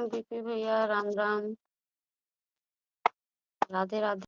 दीपी भैया Ram Ram. Radhe Radhe.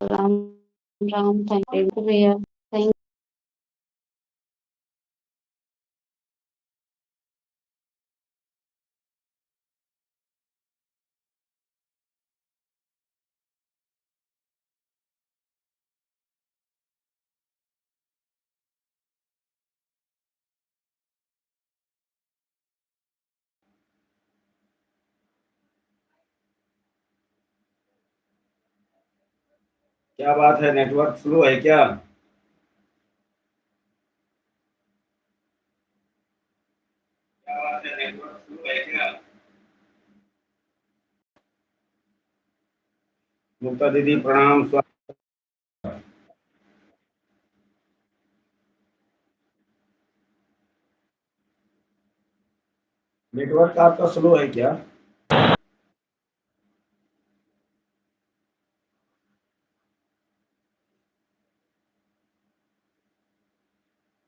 Ram Ram. Thank you भैया। Thank क्या बात है, नेटवर्क स्लो है क्या? क्या बात है, नेटवर्क स्लो है क्या? मुक्ता दीदी प्रणाम। नेटवर्क आपका स्लो है क्या?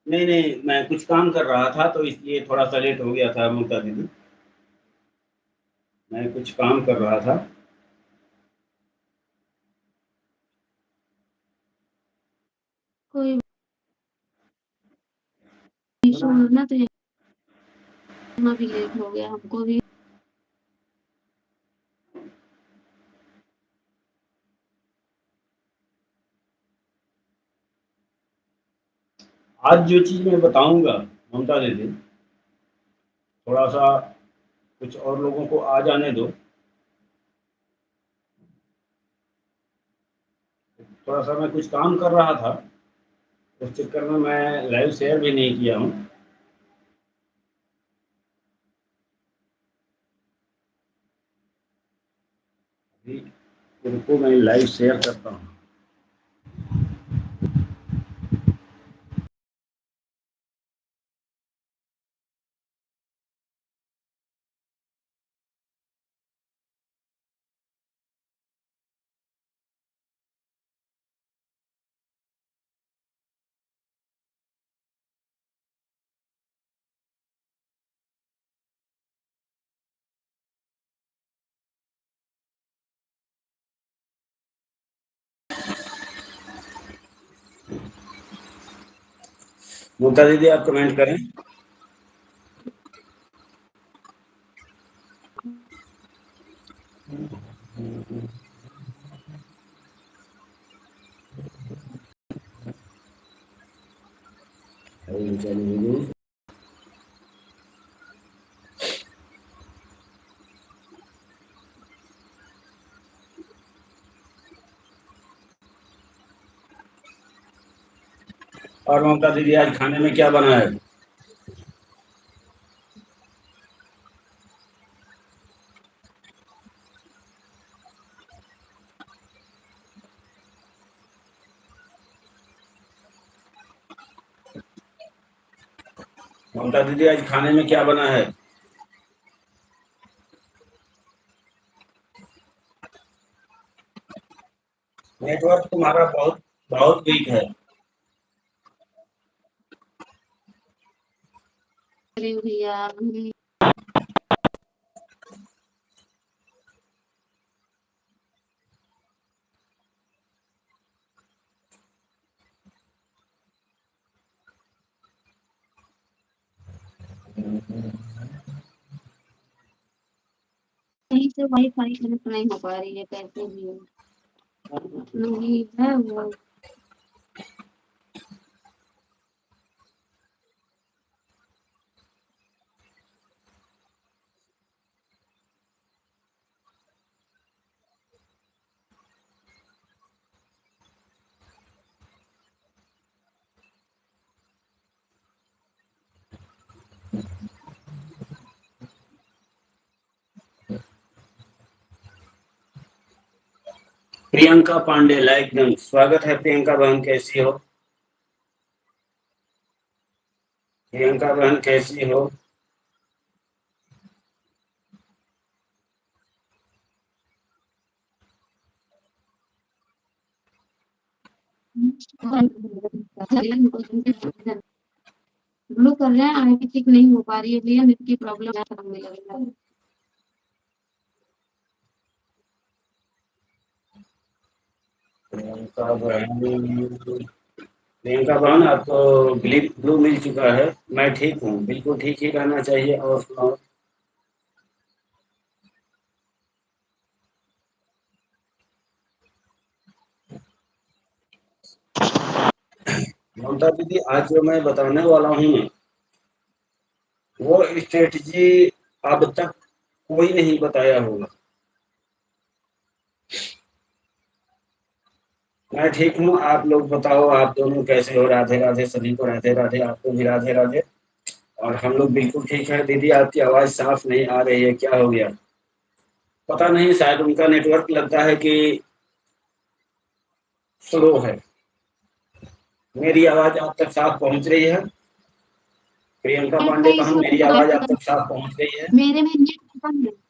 नहीं नहीं, मैं कुछ काम कर रहा था तो इसलिए थोड़ा सा लेट हो गया था मुक्ता दीदी। मैं कुछ काम कर रहा था। कोई इशू ना, तो यहाँ भी लेट हो गया हमको भी। आज जो चीज़ मैं बताऊंगा ममता दीदी, थोड़ा सा कुछ और लोगों को आ जाने दो। थोड़ा सा मैं कुछ काम कर रहा था, उस चक्कर में मैं लाइव शेयर भी नहीं किया हूँ। अभी उनको मैं लाइव शेयर करता हूँ। ममता दीदी आप कमेंट करें। और ममता दीदी आज खाने में क्या बना है? ममता दीदी आज खाने में क्या बना है? नेटवर्क तुम्हारा बहुत बहुत वीक है। अरे भैया कहीं से वाईफाई कनेक्ट नहीं हो पा रही है, कैसे भी हो। नहीं है वो। Priyanka Pande like done. स्वागत है प्रियंका बहन, कैसी हो? प्रियंका बहन कैसी हो? ब्लू कर रहे हैं, आईपी ठीक नहीं हो पा रही है भैया, नेट की प्रॉब्लम होने लग रहा है। प्रियंका बहन, प्रियंका बहन आपको ब्लू मिल चुका है। मैं ठीक हूँ, बिल्कुल ठीक ही रहना चाहिए। और सुनाओ। ममता दीदी, आज जो मैं बताने वाला हूँ वो स्ट्रेटजी अब तक कोई नहीं बताया होगा। मैं ठीक हूँ, आप लोग बताओ, आप दोनों कैसे हो? राधे राधे सभी को, राधे राधे, आपको भी राधे राधे। और हम लोग बिल्कुल ठीक है। दीदी आपकी आवाज साफ नहीं आ रही है, क्या हो गया? पता नहीं, शायद उनका नेटवर्क लगता है कि स्लो है। मेरी आवाज आप तक साफ पहुंच रही है? प्रियंका पांडे वाईफाई बहन, इशू मेरी है, आवाज आप तक साफ पहुंच रही है? मेरे में नेट बंद है।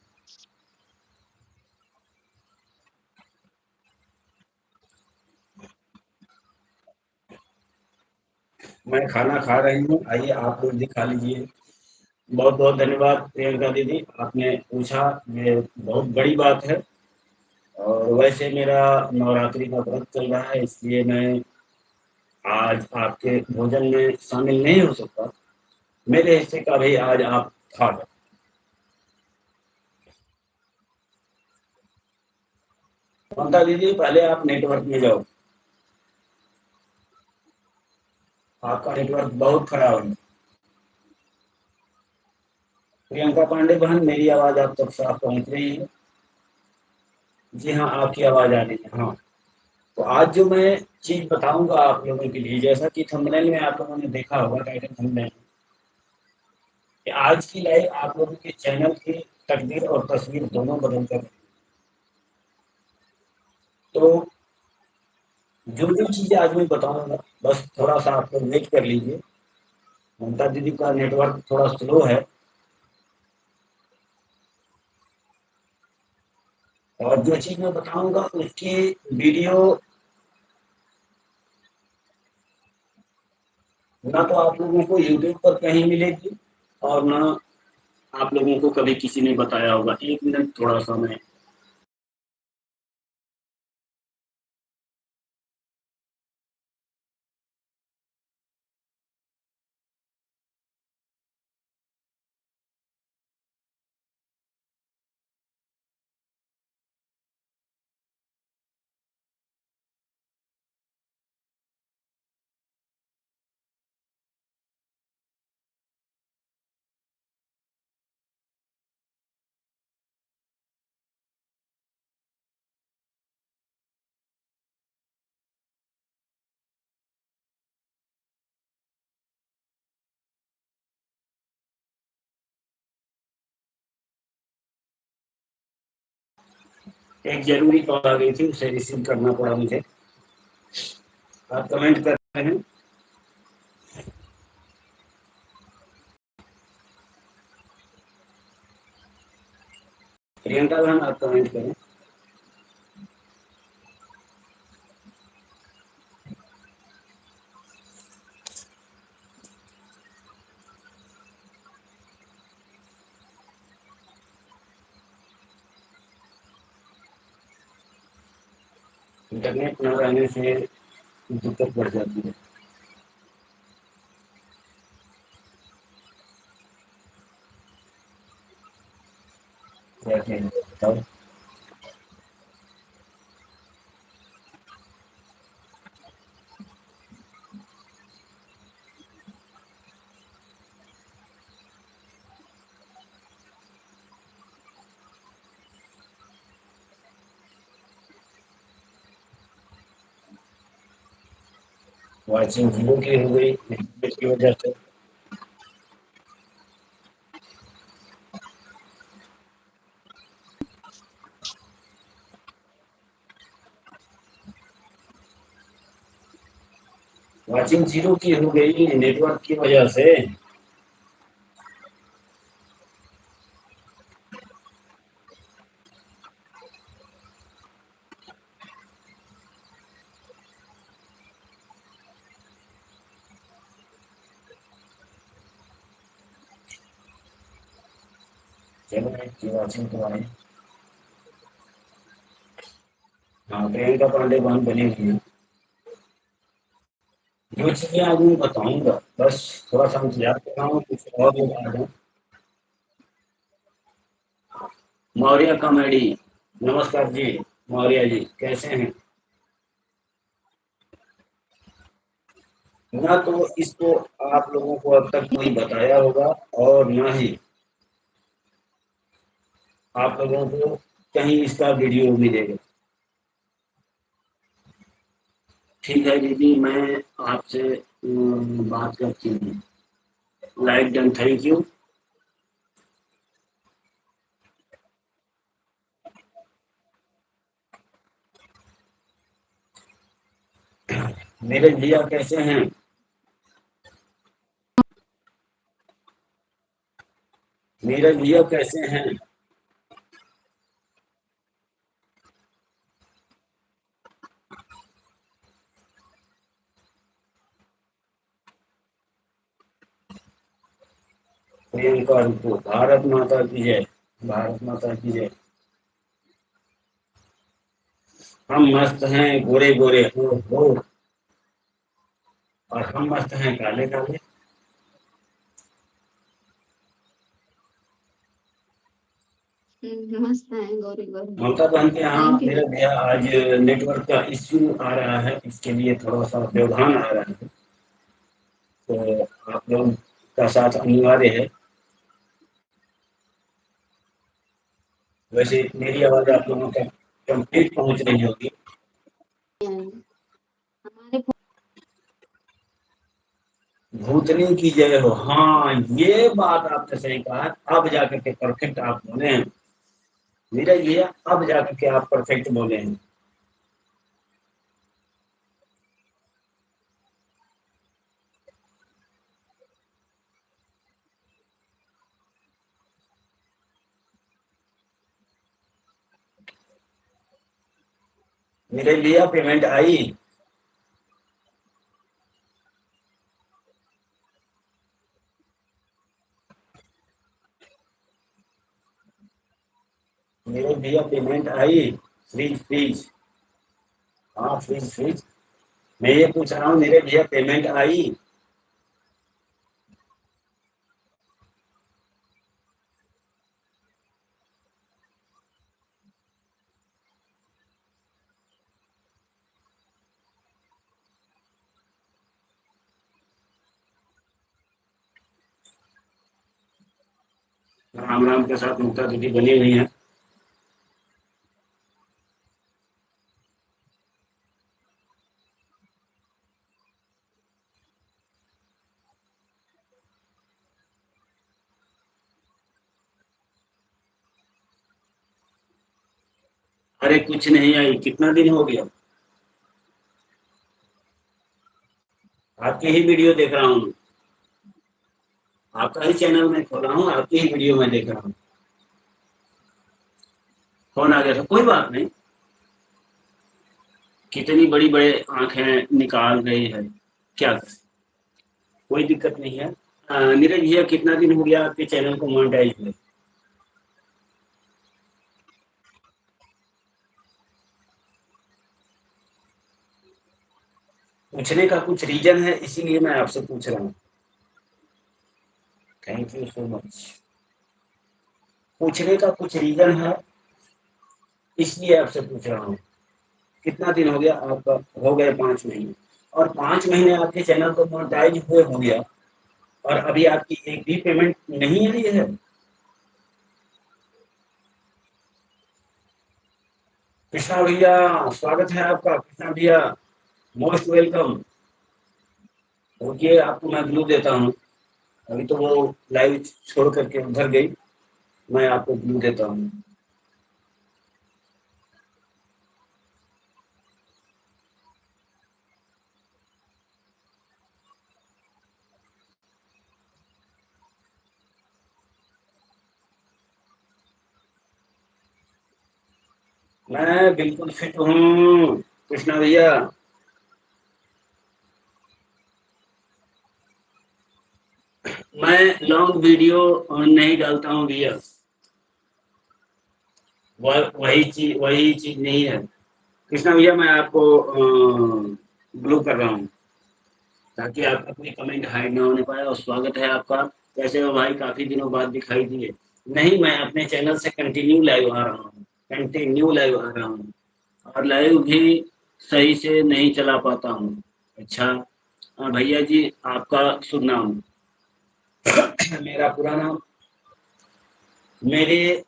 मैं खाना खा रही हूँ, आइए आप लोग भी खा लीजिए। बहुत बहुत धन्यवाद प्रियंका दीदी, आपने पूछा, ये बहुत बड़ी बात है। और वैसे मेरा नवरात्रि का व्रत चल रहा है, इसलिए मैं आज आपके भोजन में शामिल नहीं हो सकता। मेरे हिस्से का भी आज आप खा लो। ममता दीदी, पहले आप नेटवर्क में जाओ, आपका नेटवर्क बहुत खराब है। प्रियंका पांडे बहन, मेरी आवाज आप तक साफ पहुंच रही है? जी हाँ, आपकी आवाज आ रही है, हाँ। तो आज जो मैं चीज बताऊंगा आप लोगों के लिए, जैसा कि थंबनेल में आप लोगों ने देखा होगा, टाइटल थंबनेल, कि आज की लाइव आप लोगों के चैनल की तकदीर और तस्वीर दोनों बदल कर। तो जो जो चीजें आज मैं बताऊंगा, बस थोड़ा सा आप लोग वेट कर लीजिए। ममता दीदी का नेटवर्क थोड़ा स्लो है। और जो चीज मैं बताऊंगा उसकी वीडियो ना तो आप लोगों को यूट्यूब पर कहीं मिलेगी, और ना आप लोगों को कभी किसी ने बताया होगा। एक मिनट, थोड़ा सा मैं एक जरूरी कॉल आ गई थी, उसे रिसीव करना पड़ा मुझे। आप कमेंट कर रहे हैं? प्रियंका बहन, आप कमेंट करें। इंटरनेट न रहने से दिक्कत बढ़ जाती है। वॉचिंग 0 की हो गई नेटवर्क की वजह से। वॉचिंग 0 की हो गई नेटवर्क की वजह से। चलो की वॉचिंग तो आई। हाँ, प्रियंका पांडे बहन बनी हुई है। जो चीजें आज मैं बताऊंगा, बस थोड़ा सा इंतजार कर रहा हूँ कुछ और लोग आ जाए। मौर्य कॉमेडी। नमस्कार जी। मौर्य जी कैसे हैं? ना तो इसको आप लोगों को अब तक कोई बताया होगा, और ना ही आप लोगों को कहीं इसका वीडियो मिलेगा। ठीक है दीदी, मैं आपसे बात करती हूँ। Like done, thank you. मेरे भैया कैसे हैं? मेरे भैया कैसे हैं? प्रियंका रुको, भारत माता की जय। भारत माता की जय। हम मस्त हैं गोरे गोरे हो। और हम मस्त हैं काले काले। मस्त है गोरी गोरी। ममता बहन के यहाँ थैंक यू। मेरे भैया आज नेटवर्क का इश्यू आ रहा है, इसके लिए थोड़ा सा व्यवधान आ रहा है। तो आप लोग का साथ अनिवार्य है। वैसे मेरी आवाज आप लोगों तक कंप्लीट पहुंच रही होगी। हमारे भूतनी की जय हो। हाँ, ये बात आपने सही कहा। अब जाकर के परफेक्ट आप बोले हैं। मेरा ये अब जाकर के आप परफेक्ट बोले हैं। मेरे लिया पेमेंट आई। मेरे भैया पेमेंट आई। फ्रीज फ्रीज। हाँ, फ्रीज फ्रीज। मैं ये पूछ रहा हूँ, मेरे भैया पेमेंट आई। राम राम के साथ मुक्ता दीदी बनी हुई है। अरे कुछ नहीं आई, कितना दिन हो गया? आपकी ही वीडियो देख रहा हूँ। आपका ही चैनल में खोला हूँ, आपकी ही वीडियो में देख रहा हूँ। फोन आ गया था, कोई बात नहीं। कितनी बड़ी बड़े आंखें निकाल रही है। क्या? कोई दिक्कत नहीं है। नीरज भैया कितना दिन हो गया आपके चैनल को मोनेटाइज हुए? पूछने का कुछ रीजन है, इसीलिए मैं आपसे पूछ रहा हूँ। Thank you so much. पूछने का कुछ रीजन है, इसलिए आपसे पूछ रहा हूँ। कितना दिन हो गया आपका? हो गए 5 महीने। और 5 महीने आपके चैनल को मोनेटाइज हुए हो गया, और अभी आपकी एक भी पेमेंट नहीं आई है। कृष्णा भैया, स्वागत है आपका। कृष्णा भैया, मोस्ट वेलकम। रुकिए, आपको मैं ब्लू देता हूँ। अभी तो वो लाइव छोड़ करके उधर गई, मैं आपको ब्लू देता हूँ। मैं बिल्कुल फिट हूँ कृष्णा भैया। मैं लॉन्ग वीडियो नहीं डालता हूँ भैया। वही चीज नहीं है कृष्णा भैया। मैं आपको ब्लू कर रहा हूँ ताकि आपका कोई कमेंट हाइड ना होने पाए। और स्वागत है आपका। कैसे हो भाई, काफी दिनों बाद दिखाई दिए। नहीं, मैं अपने चैनल से कंटिन्यू लाइव आ रहा हूँ, कंटिन्यू लाइव आ रहा हूँ। और लाइव भी सही से नहीं चला पाता हूँ। अच्छा, भैया जी आपका शुभ नाम? मेरा पूरा नाम, मेरे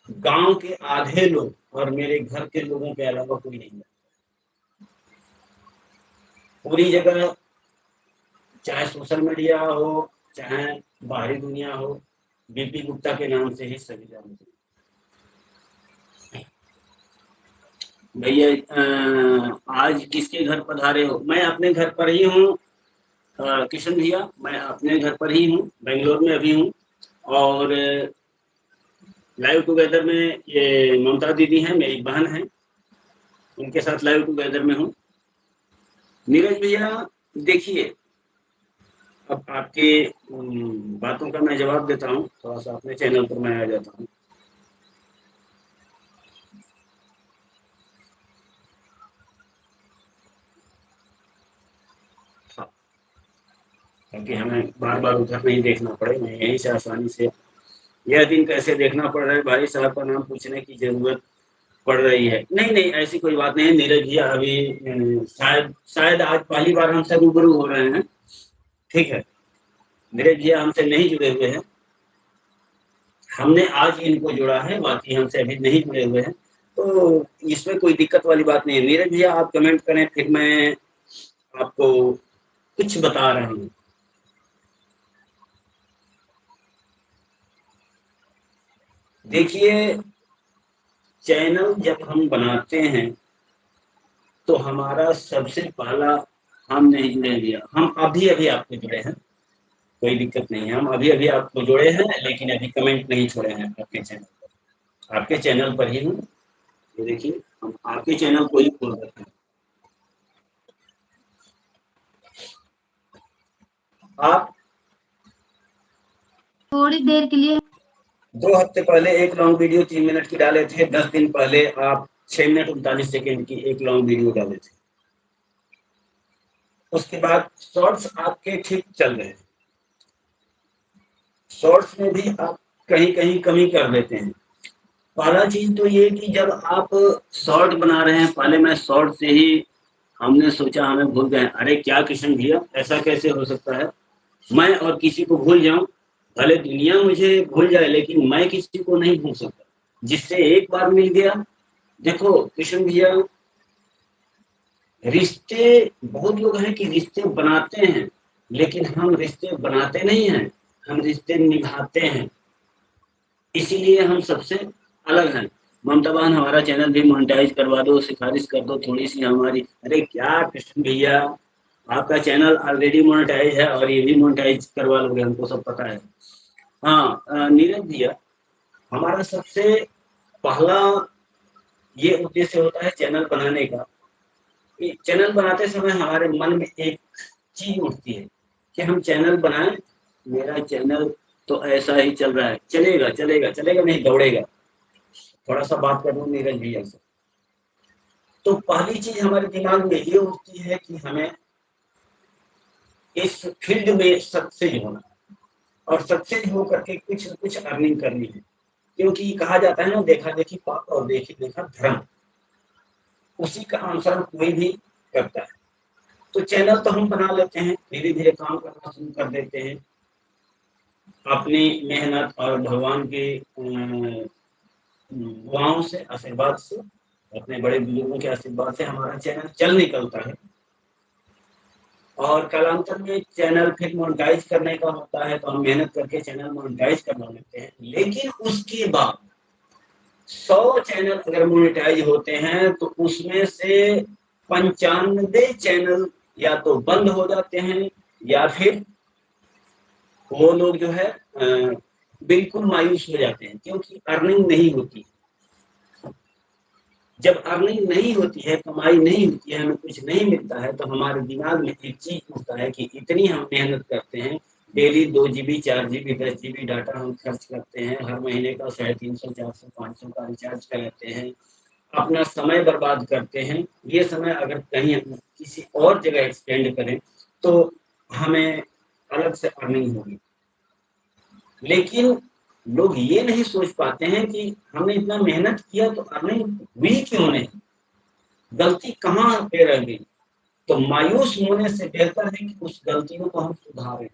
गांव के आधे लोग और मेरे घर के लोगों के अलावा कोई नहीं है। पूरी जगह, चाहे सोशल मीडिया हो, चाहे बाहरी दुनिया हो, बीपी गुप्ता के नाम से ही सभी जानते हैं। भैया आज किसके घर पधारे हो? मैं अपने घर पर ही हूँ किशन भैया। मैं अपने घर पर ही हूँ, बेंगलोर में अभी हूँ। और लाइव टुगेदर में ये ममता दीदी हैं, मेरी बहन है, उनके साथ लाइव टुगेदर में हूँ। नीरज भैया देखिए, अब आपके बातों का मैं जवाब देता हूँ। थोड़ा सा अपने चैनल पर मैं आ जाता हूँ। हाँ, ताकि हमें बार बार उधर नहीं देखना पड़े, मैं यहीं से आसानी से यह दिन कैसे देखना पड़ रहा है, भाई साहब का नाम पूछने की जरूरत पड़ रही है। नहीं नहीं, ऐसी कोई बात नहीं है नीरज भैया। अभी शायद शायद आज पहली बार हमसे रूबरू हो रहे हैं। ठीक है, नीरज भैया हमसे नहीं जुड़े हुए हैं, हमने आज इनको जोड़ा है, बाकी हमसे अभी नहीं जुड़े हुए हैं। तो इसमें कोई दिक्कत वाली बात नहीं है। नीरज भैया आप कमेंट करें, फिर मैं आपको कुछ बता रहा हूँ। देखिए, चैनल जब हम बनाते हैं तो हमारा सबसे पहला, हम नहीं जुड़े भैया, हम अभी अभी आपको जुड़े हैं, कोई दिक्कत नहीं है। हम अभी अभी आपको जोड़े हैं, लेकिन अभी कमेंट नहीं छोड़े हैं आपके चैनल पर। आपके चैनल पर ही हूँ। ये देखिए, हम आपके चैनल को ही खोल रखे हैं। आप थोड़ी देर के लिए। 2 हफ्ते पहले एक लॉन्ग वीडियो 3 मिनट की डाले थे। 10 दिन पहले आप 6 मिनट 39 सेकेंड की एक लॉन्ग वीडियो डाले थे। उसके बाद शॉर्ट्स आपके ठीक चल रहे हैं। शॉर्ट्स में भी आप कहीं कहीं कमी कर देते हैं। पहला चीज तो ये कि जब आप शॉर्ट बना रहे हैं, पहले मैं शॉर्ट से ही हमने सोचा, हमें भूल गए। अरे क्या किशन भैया, ऐसा कैसे हो सकता है? मैं और किसी को भूल जाऊं, भले दुनिया मुझे भूल जाए, लेकिन मैं किसी को नहीं भूल सकता जिससे एक बार मिल गया। देखो किशन भैया, रिश्ते, बहुत लोग हैं कि रिश्ते बनाते हैं, लेकिन हम रिश्ते बनाते नहीं हैं, हम रिश्ते निभाते हैं। इसीलिए हम सबसे अलग हैं। ममता बहन हमारा चैनल भी मोनेटाइज करवा दो, सिफारिश कर दो थोड़ी सी हमारी। अरे क्या कृष्ण भैया, आपका चैनल ऑलरेडी मोनेटाइज है और ये भी मोनेटाइज करवा लोगे, हमको सब पता है। हाँ नीरज भैया, हमारा सबसे पहला ये उद्देश्य होता है चैनल बनाने का, कि चैनल बनाते समय हमारे मन में एक चीज उठती है कि हम चैनल बनाएं। मेरा चैनल तो ऐसा ही चल रहा है, चलेगा चलेगा चलेगा नहीं, दौड़ेगा। थोड़ा सा बात कर लूँ नीरज भैया से। तो पहली चीज हमारे दिमाग में ये उठती है कि हमें इस फील्ड में सक्सेस होना, और सक्सेस होकर के कुछ न कुछ अर्निंग करनी है। क्योंकि कहा जाता है ना, देखा देखी पाप और देखी देखा धर्म, उसी का अनुसरण कोई भी करता है। तो चैनल तो हम बना लेते हैं, धीरे धीरे काम करना शुरू कर देते हैं। अपनी मेहनत और भगवान के दुआओं से, आशीर्वाद से, अपने बड़े बुजुर्गों के आशीर्वाद से हमारा चैनल चल निकलता है। और कालांतर में चैनल फिर मोनेटाइज करने का होता है, तो हम मेहनत करके चैनल मोनेटाइज करवा लेते हैं। लेकिन उसके बाद 100 चैनल अगर मोनेटाइज होते हैं तो उसमें से 95 चैनल या तो बंद हो जाते हैं या फिर वो लोग जो है बिल्कुल मायूस हो जाते हैं, क्योंकि अर्निंग नहीं होती। जब अर्निंग नहीं होती है, कमाई नहीं होती है, हमें कुछ नहीं मिलता है, तो हमारे दिमाग में एक चीज उठता है कि इतनी हम मेहनत करते हैं, daily 2 GB 4 GB 10 GB data हम खर्च करते हैं, हर महीने का 350 400 500 का रिचार्ज कराते हैं, अपना समय बर्बाद करते हैं। ये समय अगर कहीं किसी और जगह एक्सपेंड करें तो हमें अलग से अर्निंग होगी। लेकिन लोग ये नहीं सोच पाते हैं कि हमने इतना मेहनत किया तो अर्निंग हुई क्यों नहीं, गलती कहाँ पे रह गई। तो मायूस होने से बेहतर है कि उस गलतियों को हम सुधारें।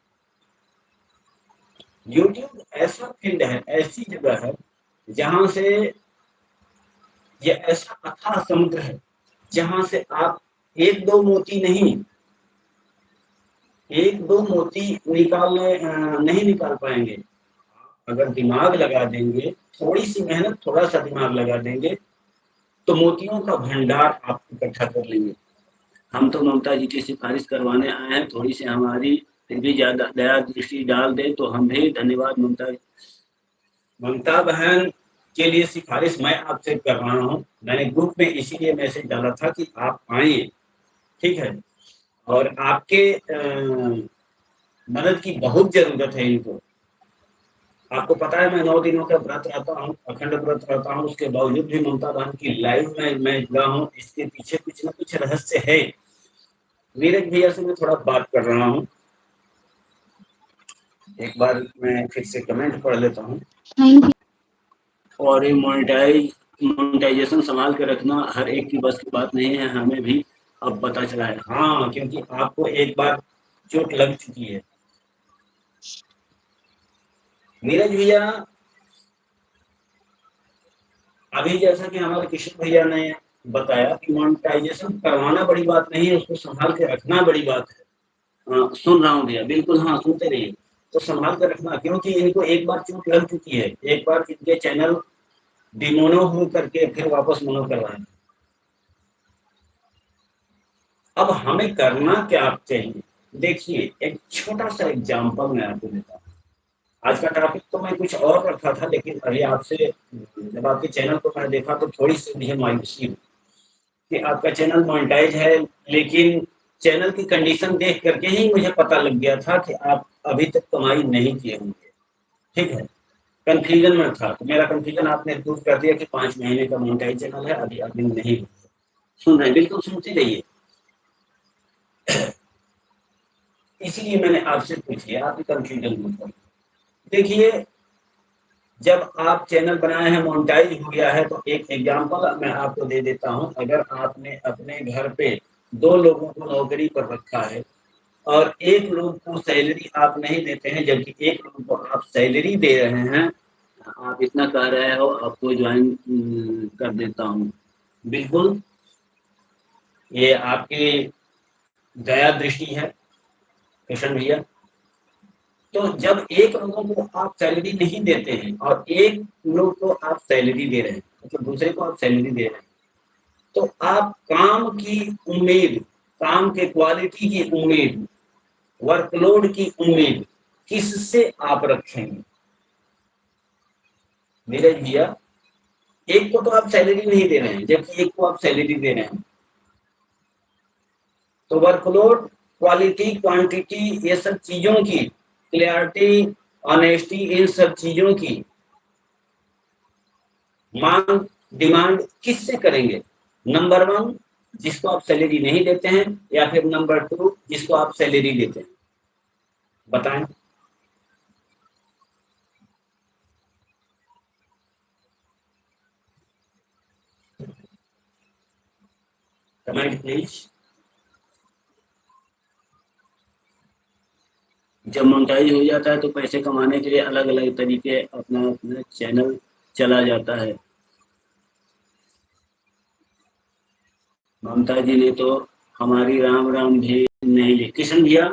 यूट्यूब ऐसा फील्ड है, ऐसी जगह है जहां से ये ऐसा अथाह समुद्र है जहां से आप एक दो मोती नहीं, एक दो मोती निकालने नहीं निकाल पाएंगे। अगर दिमाग लगा देंगे, थोड़ी सी मेहनत, थोड़ा सा दिमाग लगा देंगे, तो मोतियों का भंडार आप इकट्ठा कर लेंगे। हम तो ममता जी की सिफारिश करवाने आए हैं, थोड़ी सी हमारी फिर भी ज्यादा दया दृष्टि डाल दे तो हम भी धन्यवाद। ममता बहन के लिए सिफारिश मैं आपसे कर रहा हूँ। मैंने ग्रुप में इसीलिए मैसेज डाला था कि आप आइए, ठीक है। और आपके मदद की बहुत जरूरत है इनको। आपको पता है मैं 9 दिनों का व्रत रहता हूँ, अखंड व्रत रहता हूँ, उसके बावजूद भी ममता बहन की लाइव में मैं जुड़ा हूँ। इसके पीछे कुछ ना कुछ रहस्य है। नीरज भैया से मैं थोड़ा बात कर रहा हूँ, एक बार मैं फिर से कमेंट पढ़ लेता हूँ। Thank you. और ये मोनेटाइजेशन संभाल के रखना हर एक की बस की बात नहीं है, हमें भी अब पता चला है। हाँ, क्योंकि आपको एक बार चोट लग चुकी है। नीरज भैया, अभी जैसा कि हमारे किशन भैया ने बताया कि मोनेटाइजेशन करवाना बड़ी बात नहीं है, उसको संभाल के रखना बड़ी बात है। सुन रहा हूँ भैया, बिल्कुल हाँ, सुनते रहिए। तो संभाल कर रखना, क्योंकि इनको एक बार चोट लग चुकी है, एक बार इनके चैनल डिमोनो हो करके फिर वापस मोनो करवाएं। अब हमें करना क्या चाहिए, देखिए एक छोटा सा एग्जांपल मैं आपको देता हूँ। आज का टॉपिक तो मैं कुछ और रखा था, लेकिन अभी आपसे जब आपके चैनल को मैं देखा तो थोड़ी सी मुझे मायूसी हुई कि आपका चैनल मोनेटाइज है, लेकिन चैनल की कंडीशन देख करके ही मुझे पता लग गया था कि आप अभी तक कमाई नहीं किए होंगे, ठीक है। कंफ्यूजन में था, तो मेरा कंफ्यूजन आपने दूर कर दिया कि 5 महीने का मोनेटाइज चैनल है, अभी अर्निंग नहीं हुई। सुन रहे हैं, बिल्कुल सुनते रहिए। इसीलिए मैंने आपसे पूछिए, आप कंफ्यूजन मत करिए। देखिए, जब आप चैनल बनाए हैं, मोनेटाइज हो गया है, तो एक एग्जांपल मैं आपको दे देता हूं। अगर आपने अपने घर पे 2 लोगों को नौकरी पर रखा है और एक लोग को सैलरी आप नहीं देते हैं, जबकि एक लोग को आप सैलरी दे रहे हैं, आप इतना कह रहे हो आपको ज्वाइन कर देता हूँ, बिल्कुल ये आपकी दया दृष्टि है किशन भैया। तो जब एक लोगों को आप सैलरी नहीं देते हैं और एक लोग को आप सैलरी दे रहे हैं, मतलब दूसरे को आप सैलरी दे रहे हैं, तो आप काम की उम्मीद, काम के क्वालिटी की उम्मीद, वर्कलोड की उम्मीद किससे आप रखेंगे मेरे भैया। एक को तो आप सैलरी नहीं दे रहे हैं, जबकि एक को आप सैलरी दे रहे हैं, तो वर्कलोड, क्वालिटी, क्वांटिटी, ये सब चीजों की क्लियरिटी, ऑनेस्टी, इन सब चीजों की मांग, डिमांड किससे करेंगे। नंबर 1 जिसको आप सैलरी नहीं देते हैं, या फिर नंबर 2 जिसको आप सैलरी देते हैं, बताएं। Comment please. जब मोनेटाइज हो जाता है तो पैसे कमाने के लिए अलग अलग तरीके अपना अपना चैनल चला जाता है। ममता जी ने तो हमारी राम राम भी नहीं ली। किशन भैया,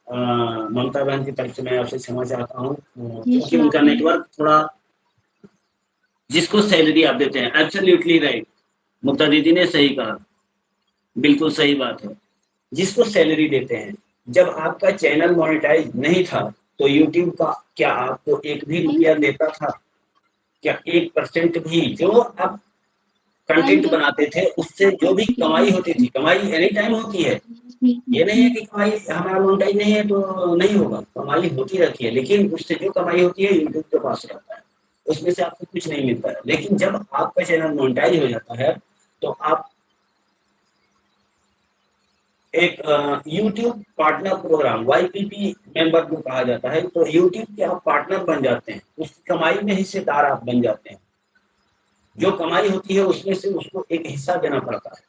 ममता बहन की तरफ से मैं आपसे क्षमा चाहता हूँ, ये क्योंकि उनका सुनाती हूँ। नेटवर्क थोड़ा, जिसको सैलरी आप देते हैं, एब्सोल्युटली राइट, मुक्ता दीदी ने सही कहा, बिल्कुल सही बात है। जिसको सैलरी देते हैं, जब आपका चैनल मोनेटाइज नहीं था, तो यूट्यूब का क्या आपको एक भी रुपया थैंक यू। देता था? क्या 1% भी? जो आप कंटेंट थैंक बनाते थे, उससे जो भी कमाई होती थी, कमाई एनी टाइम होती है। ये नहीं है यू। कि कमाई हमारा मोनेटाइज नहीं है तो नहीं होगा, कमाई होती रहती है, लेकिन उससे जो कमाई होती है यूट्यूब के पास रहता है, उसमें से आपको कुछ नहीं मिलता है। लेकिन जब आपका चैनल मोनेटाइज हो जाता है, तो आप एक YouTube partner program, YPP member को कहा जाता है, तो यूट्यूब के आप पार्टनर बन जाते हैं, उस कमाई में हिस्सेदार आप बन जाते हैं। जो कमाई होती है उसमें से उसको एक हिस्सा देना पड़ता है।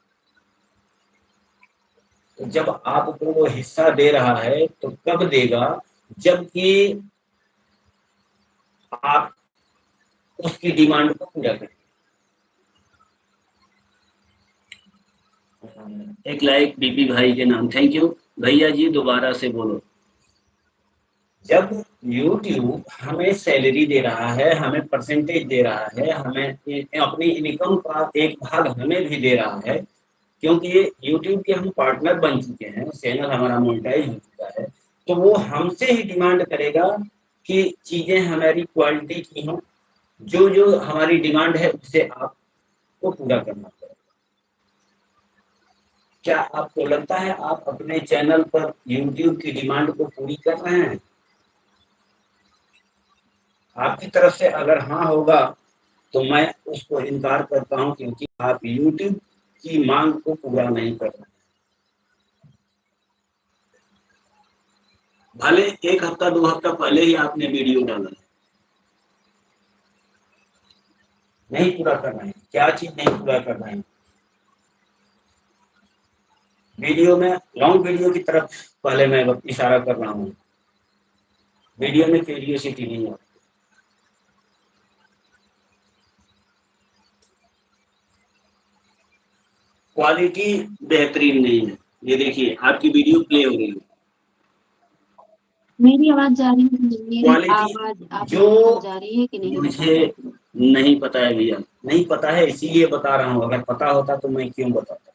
तो जब आपको वो हिस्सा दे रहा है तो कब देगा? जबकि आप उसकी डिमांड को पूरा करें। एक लाइक बीपी भाई के नाम, थैंक यू भैया जी, दोबारा से बोलो। जब यूट्यूब हमें सैलरी दे रहा है, हमें परसेंटेज दे रहा है, हमें अपनी इनकम का एक भाग हमें भी दे रहा है, क्योंकि ये यूट्यूब के हम पार्टनर बन चुके हैं, चैनल हमारा मोनेटाइज हो चुका है, तो वो हमसे ही डिमांड करेगा कि चीजें हमारी क्वालिटी की हों। जो जो हमारी डिमांड है उसे आपको पूरा करना पड़ेगा। क्या आपको लगता है आप अपने चैनल पर यूट्यूब की डिमांड को पूरी कर रहे हैं? आपकी तरफ से अगर हाँ होगा तो मैं उसको इनकार करता हूं, क्योंकि आप यूट्यूब की मांग को पूरा नहीं कर रहे। भले 1 हफ्ता 2 हफ्ता पहले ही आपने वीडियो डाला, नहीं पूरा कर रहे हैं। क्या चीज नहीं पूरा कर रहे हैं? वीडियो में, लॉन्ग वीडियो की तरफ पहले मैं इशारा कर रहा हूँ। वीडियो में क्यूरियोसिटी नहीं है, क्वालिटी बेहतरीन नहीं है। ये देखिए आपकी वीडियो प्ले हो रही है, मेरी आवाज जा रही है? मेरी क्वालिटी आवाज आप जो लोगों तक जा रही है कि नहीं बता मुझे सकती? नहीं पता है भैया, नहीं पता है, इसीलिए बता रहा हूँ। अगर पता होता तो मैं क्यों बताता।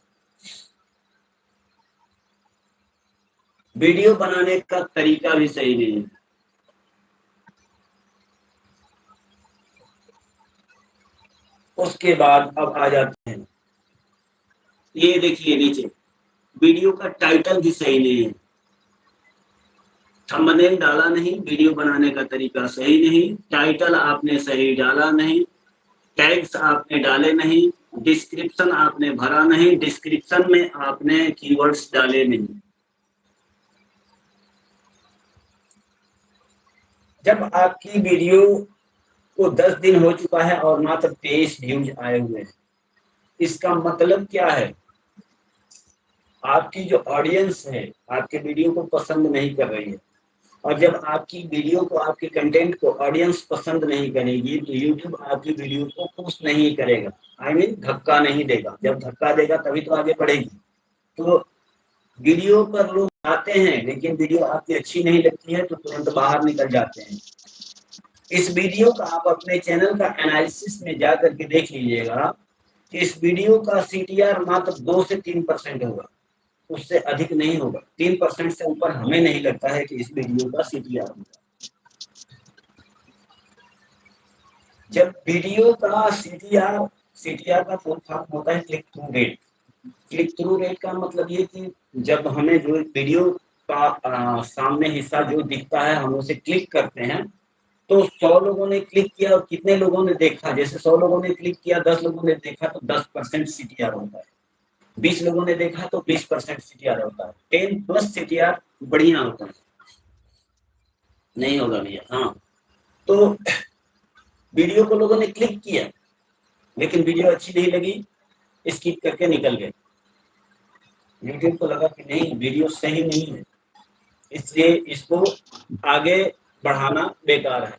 वीडियो बनाने का तरीका भी सही नहीं है। उसके बाद अब आ जाते हैं, ये देखिए नीचे, वीडियो का टाइटल भी सही नहीं है, थंबनेल डाला नहीं, वीडियो बनाने का तरीका सही नहीं, टाइटल आपने सही डाला नहीं, टैग्स आपने डाले नहीं, डिस्क्रिप्शन आपने भरा नहीं, डिस्क्रिप्शन में आपने कीवर्ड्स डाले नहीं। जब आपकी वीडियो को 10 दिन हो चुका है और मात्र 23 व्यूज आए हुए हैं, इसका मतलब क्या है? आपकी जो ऑडियंस है आपके वीडियो को पसंद नहीं कर रही है, और जब आपकी वीडियो को, आपके कंटेंट को ऑडियंस पसंद नहीं करेगी, तो यूट्यूब आपकी वीडियो को पुश नहीं करेगा, आई मीन धक्का नहीं देगा। जब धक्का देगा तभी तो आगे बढ़ेगी। तो वीडियो पर लोग आते हैं, लेकिन वीडियो आपकी अच्छी नहीं लगती है तो तुरंत बाहर निकल जाते हैं। इस वीडियो का आप अपने चैनल का एनालिसिस में जा करके देख लीजिएगा कि इस वीडियो का सीटीआर मात्र 2 से 3% होगा, उससे अधिक नहीं होगा। 3% से ऊपर हमें नहीं लगता है कि इस वीडियो का सीटीआर होगा। जब वीडियो का सीटीआर, सीटीआर का फुल फॉर्म होता है click through rate. Click through rate का मतलब ये कि जब हमें जो वीडियो का सामने हिस्सा जो दिखता है, हम उसे क्लिक करते हैं, तो 100 लोगों ने क्लिक किया और कितने लोगों ने देखा? जैसे 100 लोगों ने क्लिक किया, 10 लोगों ने देखा, तो 10% सीटीआर होता है। 20 लोगों ने देखा तो 20% सीटीआर होता है। 10 प्लस सीटीआर बढ़िया होता है। नहीं होगा भैया, हाँ। तो वीडियो को लोगों ने क्लिक किया, लेकिन वीडियो अच्छी नहीं लगी, स्किप करके निकल गए। यूट्यूब को लगा कि नहीं, वीडियो सही नहीं है, इसलिए इसको आगे बढ़ाना बेकार है।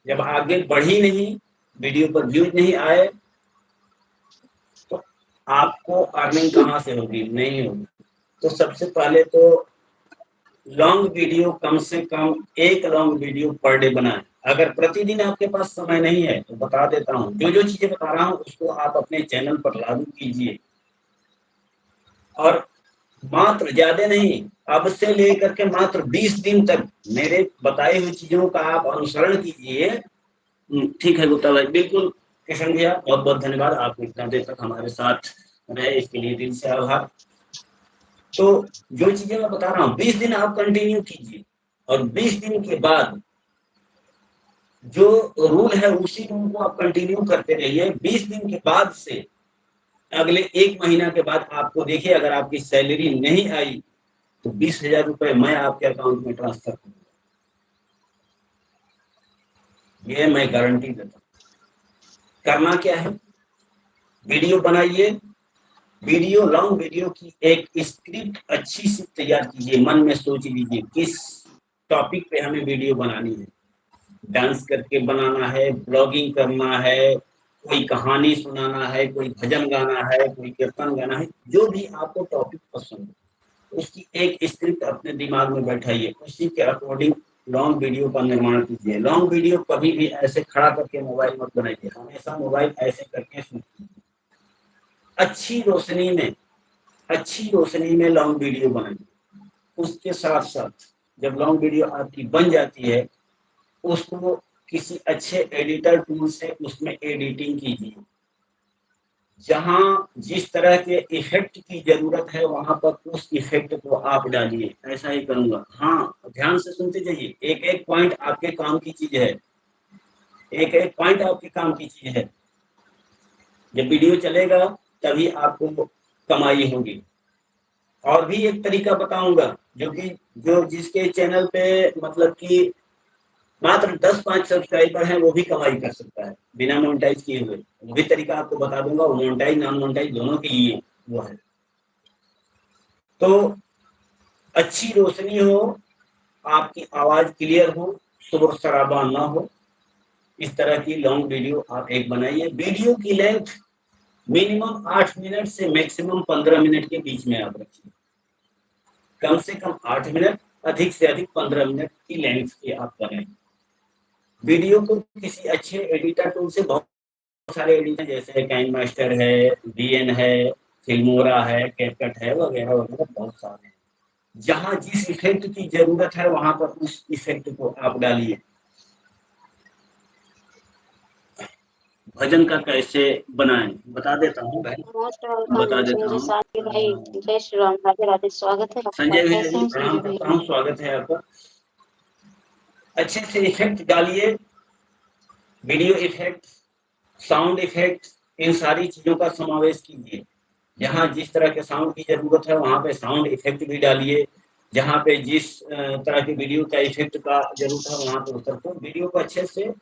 जब आगे बढ़ी नहीं, वीडियो पर व्यूज नहीं आए, तो आपको अर्निंग कहाँ से होगी? नहीं होगी। तो सबसे पहले तो लॉन्ग वीडियो कम से कम 1 लॉन्ग वीडियो पर डे बनाएं। अगर प्रतिदिन आपके पास समय नहीं है तो बता देता हूँ, जो चीजें बता रहा हूँ उसको आप अपने चैनल पर लागू कीजिए और मात्र ज्यादा नहीं, अब से लेकर के मात्र 20 दिन तक मेरे बताई हुई चीजों का आप अनुसरण कीजिए। ठीक है गुप्ता भाई, बिल्कुल। किशन भैया बहुत बहुत धन्यवाद, आप इतना देर तक हमारे साथ रहे, इसके लिए दिल से आभार। तो जो चीजें मैं बता रहा हूँ 20 दिन आप कंटिन्यू कीजिए और 20 दिन के बाद जो रूल है उसी रूल को आप कंटिन्यू करते रहिए। 20 दिन के बाद से अगले 1 महीना के बाद आपको देखिए, अगर आपकी सैलरी नहीं आई तो 20,000 रुपए मैं आपके अकाउंट में ट्रांसफर करूंगा, ये मैं गारंटी देता हूँ। करना क्या है, वीडियो बनाइए, वीडियो लॉन्ग वीडियो की एक स्क्रिप्ट अच्छी सी तैयार कीजिए, मन में सोच लीजिए किस टॉपिक पे हमें वीडियो बनानी है। डांस करके बनाना है, ब्लॉगिंग करना है, कोई कहानी सुनाना है, कोई भजन गाना है, कोई कीर्तन गाना है, जो भी आपको टॉपिक पसंद है उसकी एक स्क्रिप्ट अपने दिमाग में बैठाइए, उसी के अकॉर्डिंग लॉन्ग वीडियो का निर्माण कीजिए। लॉन्ग वीडियो कभी भी ऐसे खड़ा करके मोबाइल मत बनाइए, हमेशा मोबाइल ऐसे करके शूट कीजिए। अच्छी रोशनी में लॉन्ग वीडियो बनाइए। उसके साथ साथ जब लॉन्ग वीडियो आपकी बन जाती है उसको किसी अच्छे एडिटर टूल से उसमें एडिटिंग कीजिए। जहां जिस तरह के इफेक्ट की जरूरत है वहां पर उस इफेक्ट को आप डालिए। ऐसा ही करूंगा। हाँ, ध्यान से सुनते जाइए, एक एक पॉइंट आपके काम की चीज है, एक एक पॉइंट आपके काम की चीज है। जब वीडियो चलेगा तभी आपको कमाई होगी। और भी एक तरीका बताऊंगा जो जिसके चैनल पे मतलब कि मात्र 10-5 सब्सक्राइबर हैं वो भी कमाई कर सकता है बिना मोनेटाइज किए हुए। वो भी तरीका आपको बता दूंगा, वो मोनेटाइज नॉन मोनेटाइज दोनों के लिए वो है। तो अच्छी रोशनी हो, आपकी आवाज क्लियर हो, शोर शराबा ना हो, इस तरह की लॉन्ग वीडियो आप एक बनाइए। वीडियो की लेंथ मिनिमम 8 मिनट से मैक्सिमम 15 मिनट के बीच में आप रखिए। कम से कम 8 मिनट, अधिक से अधिक 15 मिनट की लेंथ की आप बनाएं। वीडियो को किसी अच्छे एडिटर टूल से, बहुत सारे एडिटर जैसे काइन मास्टर है, वीएन है, फिल्मोरा है, कैपकट है, वगैरह वगैरह बहुत सारे हैं। जहां जिस इफेक्ट की जरूरत है वहां पर उस इफेक्ट को आप डालिए। भजन का कैसे बनाएं बता देता हूँ भाई, मोस्ट वेलकम बता देता संजय हूँ। साथी भाई, जय श्री राम, राधे राधे, स्वागत है आपका। संजय भैया कैसे जी हैं प्रणाम संजय करता भैया? हूँ, स्वागत है आपका। अच्छे से इफेक्ट डालिए, वीडियो इफेक्ट, साउंड इफेक्ट, इन सारी चीजों का समावेश कीजिए। जहाँ जिस तरह के साउंड की जरूरत है वहां पे साउंड इफेक्ट भी डालिए। जहाँ पे जिस तरह के वीडियो का इफेक्ट का जरूरत है वहां पे उस तरह को वीडियो को अच्छे से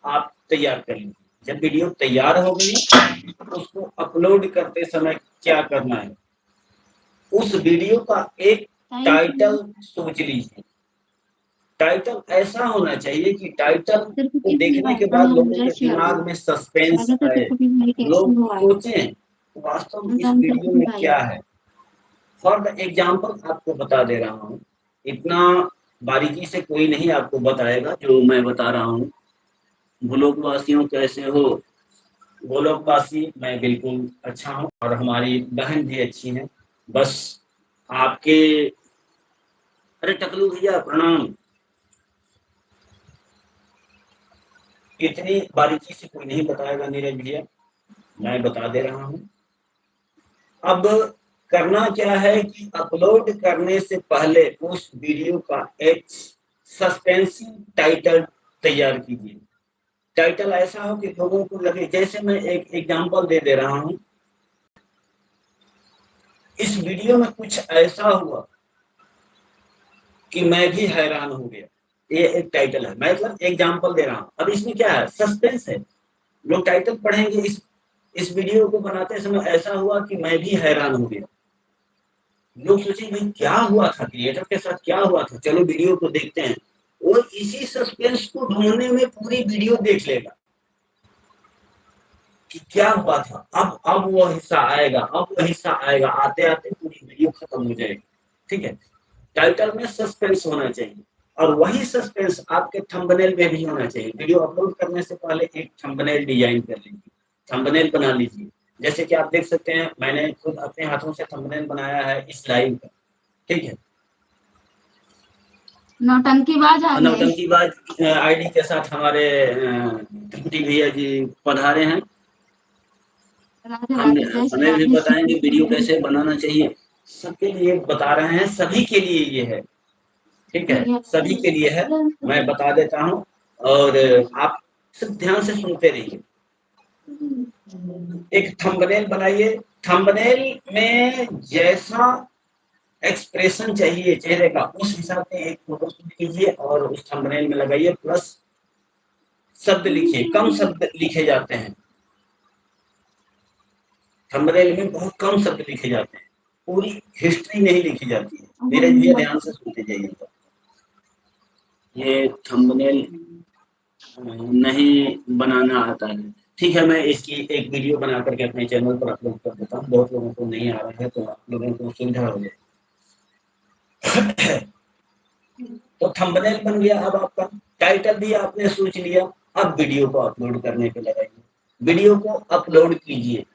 आप तैयार कर लीजिए। जब वीडियो तैयार हो गई उसको अपलोड करते समय क्या करना है, उस वीडियो का एक थैंक टाइटल यू। सोच लीजिए। टाइटल ऐसा होना चाहिए कि टाइटल को तिरुपति देखने भाई के बाद प्रणाम, लोगों जय के श्री राम। दिमाग में सस्पेंस स्वागत है आए, तिरुपति भाई, कैसे लोग हो आप? सोचें वास्तव में इस प्रणाम वीडियो तिरुपति में भाई। क्या है। फॉर द एग्जाम्पल आपको बता दे रहा हूँ, इतना बारीकी से कोई नहीं आपको बताएगा जो मैं बता रहा हूँ। गोलोकवासियों कैसे हो? गोलोकवासी मैं बिल्कुल अच्छा हूँ और हमारी बहन भी अच्छी है। बस आपके, अरे टकलू भैया प्रणाम। इतनी बारीकी से कोई नहीं बताएगा नीरज भैया, मैं बता दे रहा हूँ। अब करना क्या है कि अपलोड करने से पहले उस वीडियो का एक सस्पेंसिव टाइटल तैयार कीजिए। टाइटल ऐसा हो कि लोगों को लगे, जैसे मैं एक एग्जांपल दे रहा हूँ, इस वीडियो में कुछ ऐसा हुआ कि मैं भी हैरान हो गया, ये एक टाइटल है। मैं मतलब एग्जांपल दे रहा हूँ। अब इसमें क्या है, सस्पेंस है। लोग टाइटल पढ़ेंगे, इस वीडियो को बनाते समय ऐसा हुआ कि मैं भी हैरान हो गया। लोग सोचेंगे भाई क्या हुआ था, क्रिएटर के साथ क्या हुआ था, चलो वीडियो को देखते हैं। वो इसी सस्पेंस को ढूंढने में पूरी वीडियो देख लेगा कि क्या हुआ था। अब वो हिस्सा आएगा, अब वो हिस्सा आएगा, आते आते पूरी वीडियो खत्म हो जाएगी। ठीक है, टाइटल में सस्पेंस होना चाहिए और वही सस्पेंस आपके थंबनेल में भी होना चाहिए। वीडियो अपलोड करने से पहले एक थंबनेल डिजाइन कर लीजिए, थंबनेल बना लीजिए। जैसे कि आप देख सकते हैं, मैंने खुद अपने हाथों से थंबनेल बनाया है इस लाइव का, ठीक है। नौटंकीबाज आ गए। नौटंकीबाज आईडी के साथ हमारे त्रिपुटी भैया जी पधारे हैं। राधे हम राधे, जय श्री हमें भी बताएंगे वीडियो राधे। कैसे बनाना चाहिए। सबके लिए बता रहे हैं, सभी के लिए ये है, ठीक है, सभी के लिए है। मैं बता देता हूँ और आप सिर्फ ध्यान से सुनते रहिए। एक थंबनेल बनाइए, थंबनेल में जैसा एक्सप्रेशन चाहिए चेहरे का उस हिसाब से एक फोटो शूट कीजिए और उस थंबनेल में लगाइए, प्लस शब्द लिखिए, कम शब्द लिखे जाते हैं थंबनेल में, बहुत कम शब्द लिखे जाते हैं, पूरी हिस्ट्री नहीं लिखी जाती है। मेरे लिए ध्यान से सुनते जाइएगा। ये थंबनेल नहीं बनाना आता है, ठीक है, मैं इसकी एक वीडियो बना करके अपने चैनल पर अपलोड कर देता हूँ। बहुत लोगों को नहीं आ रहा है तो आप लोगों को सुविधा हो जाए। तो थंबनेल बन गया। अब आपका टाइटल भी आपने सोच लिया, अब वीडियो को अपलोड करने पे लगाइए। वीडियो को अपलोड कीजिए,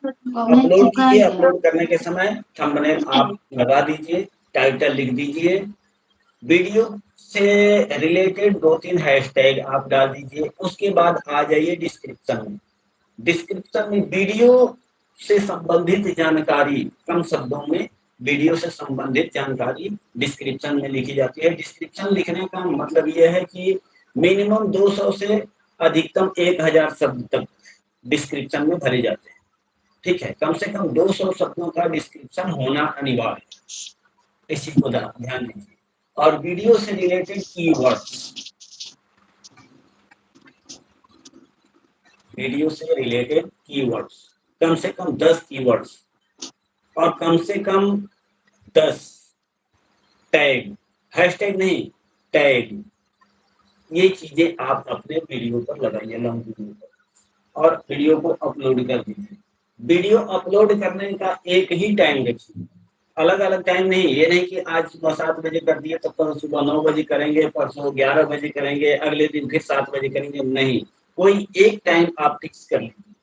अपलोड कीजिए। अपलोड करने के समय थंबनेल आप लगा दीजिए, टाइटल लिख दीजिए, वीडियो से रिलेटेड 2-3 हैशटैग आप डाल दीजिए। उसके बाद आ जाइए डिस्क्रिप्शन में। डिस्क्रिप्शन में वीडियो से संबंधित जानकारी, कम शब्दों में वीडियो से संबंधित जानकारी डिस्क्रिप्शन में लिखी जाती है। डिस्क्रिप्शन लिखने का मतलब यह है कि मिनिमम 200 से अधिकतम 1000 शब्द तक डिस्क्रिप्शन में भरे जाते हैं, ठीक है। कम से कम 200 शब्दों का डिस्क्रिप्शन होना अनिवार्य है, इसी को ध्यान दीजिए। और वीडियो से रिलेटेड कीवर्ड्स, वीडियो से रिलेटेड कीवर्ड्स, कम से कम 10 कीवर्ड्स और कम से कम 10 टैग, हैशटैग नहीं, टैग। ये चीजें आप अपने वीडियो पर लगाइए, लॉन्ग वीडियो पर, और वीडियो को अपलोड कर दीजिए। वीडियो अपलोड करने का एक ही टाइम रखिए, अलग अलग टाइम नहीं। ये नहीं कि आज सुबह 7 बजे कर दिए तो कल सुबह 9 बजे करेंगे, परसों 11 बजे करेंगे, अगले दिन फिर 7 बजे करेंगे, नहीं। कोई एक टाइम आप फिक्स कर लीजिए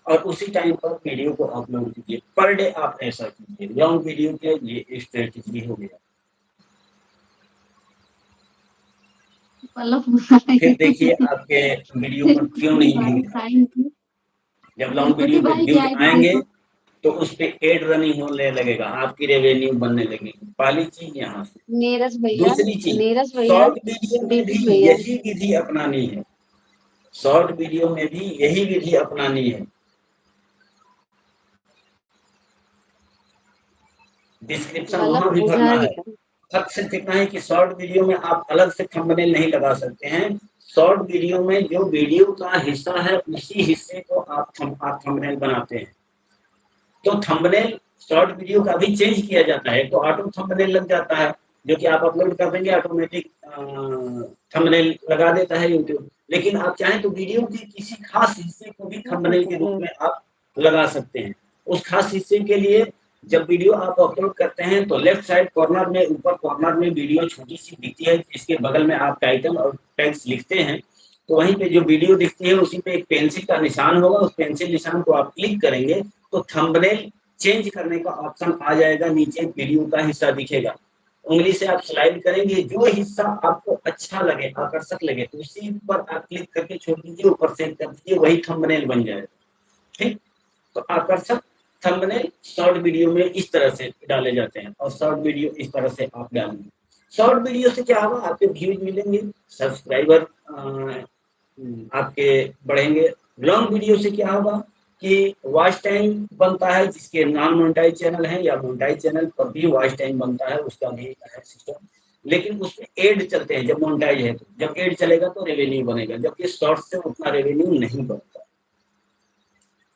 और उसी टाइम पर वीडियो को अपलोड कीजिए। पर डे आप ऐसा कीजिए। लॉन्ग वीडियो के लिए स्ट्रेटेजी हो गया। फिर देखिए आपके वीडियो पर क्यों नहीं व्यूज। जब लॉन्ग वीडियो पे व्यूज आएंगे तो उस पे एड रनिंग होने लगेगा, आपकी रेवेन्यू बनने लगेगी। पहली चीज यहाँ से। नीरज भैया, दूसरी चीज, नीरज भैया, शॉर्ट वीडियो में दीपक भी भैया, यही विधि अपनानी है। शॉर्ट वीडियो में भी यही विधि अपनानी है। डिस्क्रिप्शन वहां भी भरना है। फर्क सिर्फ इतना है कि शॉर्ट वीडियो में आप अलग से थंबनेल नहीं लगा सकते हैं। शॉर्ट वीडियो में जो वीडियो का हिस्सा है उसी हिस्से को आप थंबनेल बनाते हैं। तो थंबनेल शॉर्ट वीडियो का भी चेंज किया जाता है, तो ऑटो थंबनेल लग जाता है, जो कि आप अपलोड कर देंगे ऑटोमेटिक थंबनेल लगा देता है यूट्यूब। लेकिन आप चाहें तो वीडियो के किसी खास हिस्से को भी थंबनेल के रूप में आप लगा सकते हैं। उस खास हिस्से के लिए जब वीडियो आप अपलोड करते हैं तो लेफ्ट साइड कॉर्नर में, ऊपर कॉर्नर में वीडियो छोटी सी दिखती है, जिसके बगल में आप टाइटल और टैग्स लिखते हैं। तो वहीं पे जो वीडियो दिखती है उसी पे एक पेंसिल का निशान होगा, उस पेंसिल निशान को आप क्लिक करेंगे तो थंबनेल चेंज करने का ऑप्शन आ जाएगा, नीचे वीडियो का हिस्सा दिखेगा। उंगली से आप स्लाइड करेंगे, जो हिस्सा आपको अच्छा लगे, आकर्षक लगे, तो उसी पर आप क्लिक करके छोड़ दीजिए, ऊपर सेंड कर दीजिए, वही थंबनेल बन जाएगा, ठीक। तो आकर्षक थंबनेल शॉर्ट वीडियो में इस तरह से डाले जाते हैं और शॉर्ट वीडियो इस तरह से आप डालेंगे। शॉर्ट वीडियो से क्या होगा, आपके व्यूज मिलेंगे, सब्सक्राइबर आपके बढ़ेंगे। लॉन्ग वीडियो से क्या होगा कि वॉच टाइम बनता है, जिसके नॉन मोनेटाइज चैनल है या मोनेटाइज चैनल पर भी वॉच टाइम बनता है, उसका भी है सिस्टम। लेकिन उसमें एड चलते हैं, जब मोनेटाइज है तो जब एड चलेगा तो रेवेन्यू बनेगा, जबकि शॉर्ट से उतना रेवेन्यू नहीं बनता।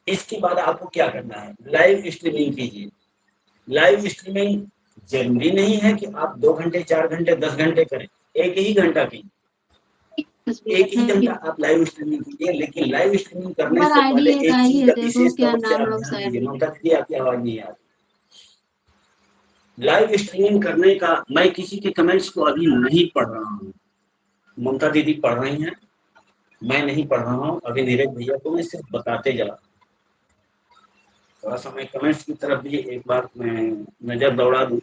इसके बाद आपको क्या करना है, लाइव स्ट्रीमिंग कीजिए। लाइव स्ट्रीमिंग जरूरी नहीं है कि आप 2 घंटे 4 घंटे 10 घंटे करें, एक ही घंटा की, एक ही घंटा आप लाइव स्ट्रीमिंग कीजिए। लेकिन लाइव स्ट्रीमिंग करने से पहले एक चीज का विशेष तौर से आप ध्यान दीजिए। ममता दीदी, आपकी आवाज नहीं आ रही। लाइव स्ट्रीमिंग करने का मैं किसी के कमेंट्स को अभी नहीं पढ़ रहा हूँ। ममता दीदी पढ़ रही हैं, मैं नहीं पढ़ रहा हूँ अभी। नीरज भैया को मैं सिर्फ बताते जा, थोड़ा सा मैं कमेंट्स की तरफ भी एक बार मैं नजर दौड़ा दूं।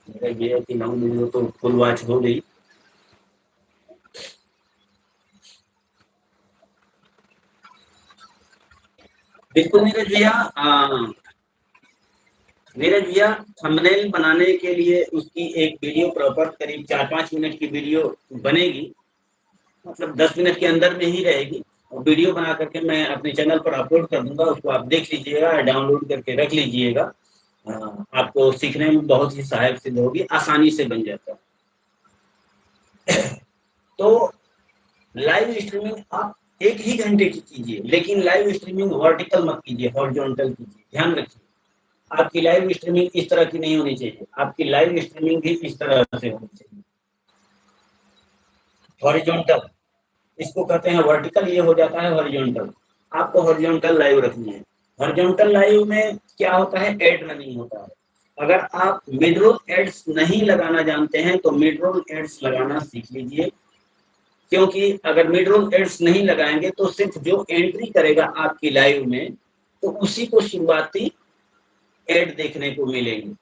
मेरा ये है कि 9 वीडियो तो फुल वॉच हो गई। बिल्कुल नीरज भैया, नीरज भैया थंबनेल बनाने के लिए उसकी एक वीडियो प्रॉपर करीब 4-5 मिनट की वीडियो बनेगी, मतलब 10 मिनट के अंदर में ही रहेगी, और वीडियो बना करके मैं अपने चैनल पर अपलोड कर दूंगा, उसको आप देख लीजिएगा, डाउनलोड करके रख लीजिएगा। आपको सीखने में बहुत ही सहायक सिद्ध होगी, आसानी से बन जाता है। तो लाइव स्ट्रीमिंग आप 1 ही घंटे की कीजिए, लेकिन लाइव स्ट्रीमिंग वर्टिकल मत कीजिए, हॉरिजॉन्टल कीजिए। ध्यान रखिए, आपकी लाइव स्ट्रीमिंग इस तरह की नहीं होनी चाहिए, आपकी लाइव स्ट्रीमिंग भी इस तरह से होनी चाहिए, हॉरिजॉन्टल। इसको कहते हैं वर्टिकल, ये हो जाता है हॉरिजॉन्टल। आपको हॉरिजॉन्टल लाइव रखनी है। हॉरिजॉन्टल लाइव में क्या होता है, एड रनिंग होता है। अगर आप मिड रोल एड्स नहीं लगाना जानते हैं तो मिड रोल एड्स लगाना सीख लीजिए, क्योंकि अगर मिड रोल एड्स नहीं लगाएंगे तो सिर्फ जो एंट्री करेगा आपकी लाइव में तो उसी को शुरुआती एड देखने को मिलेंगे।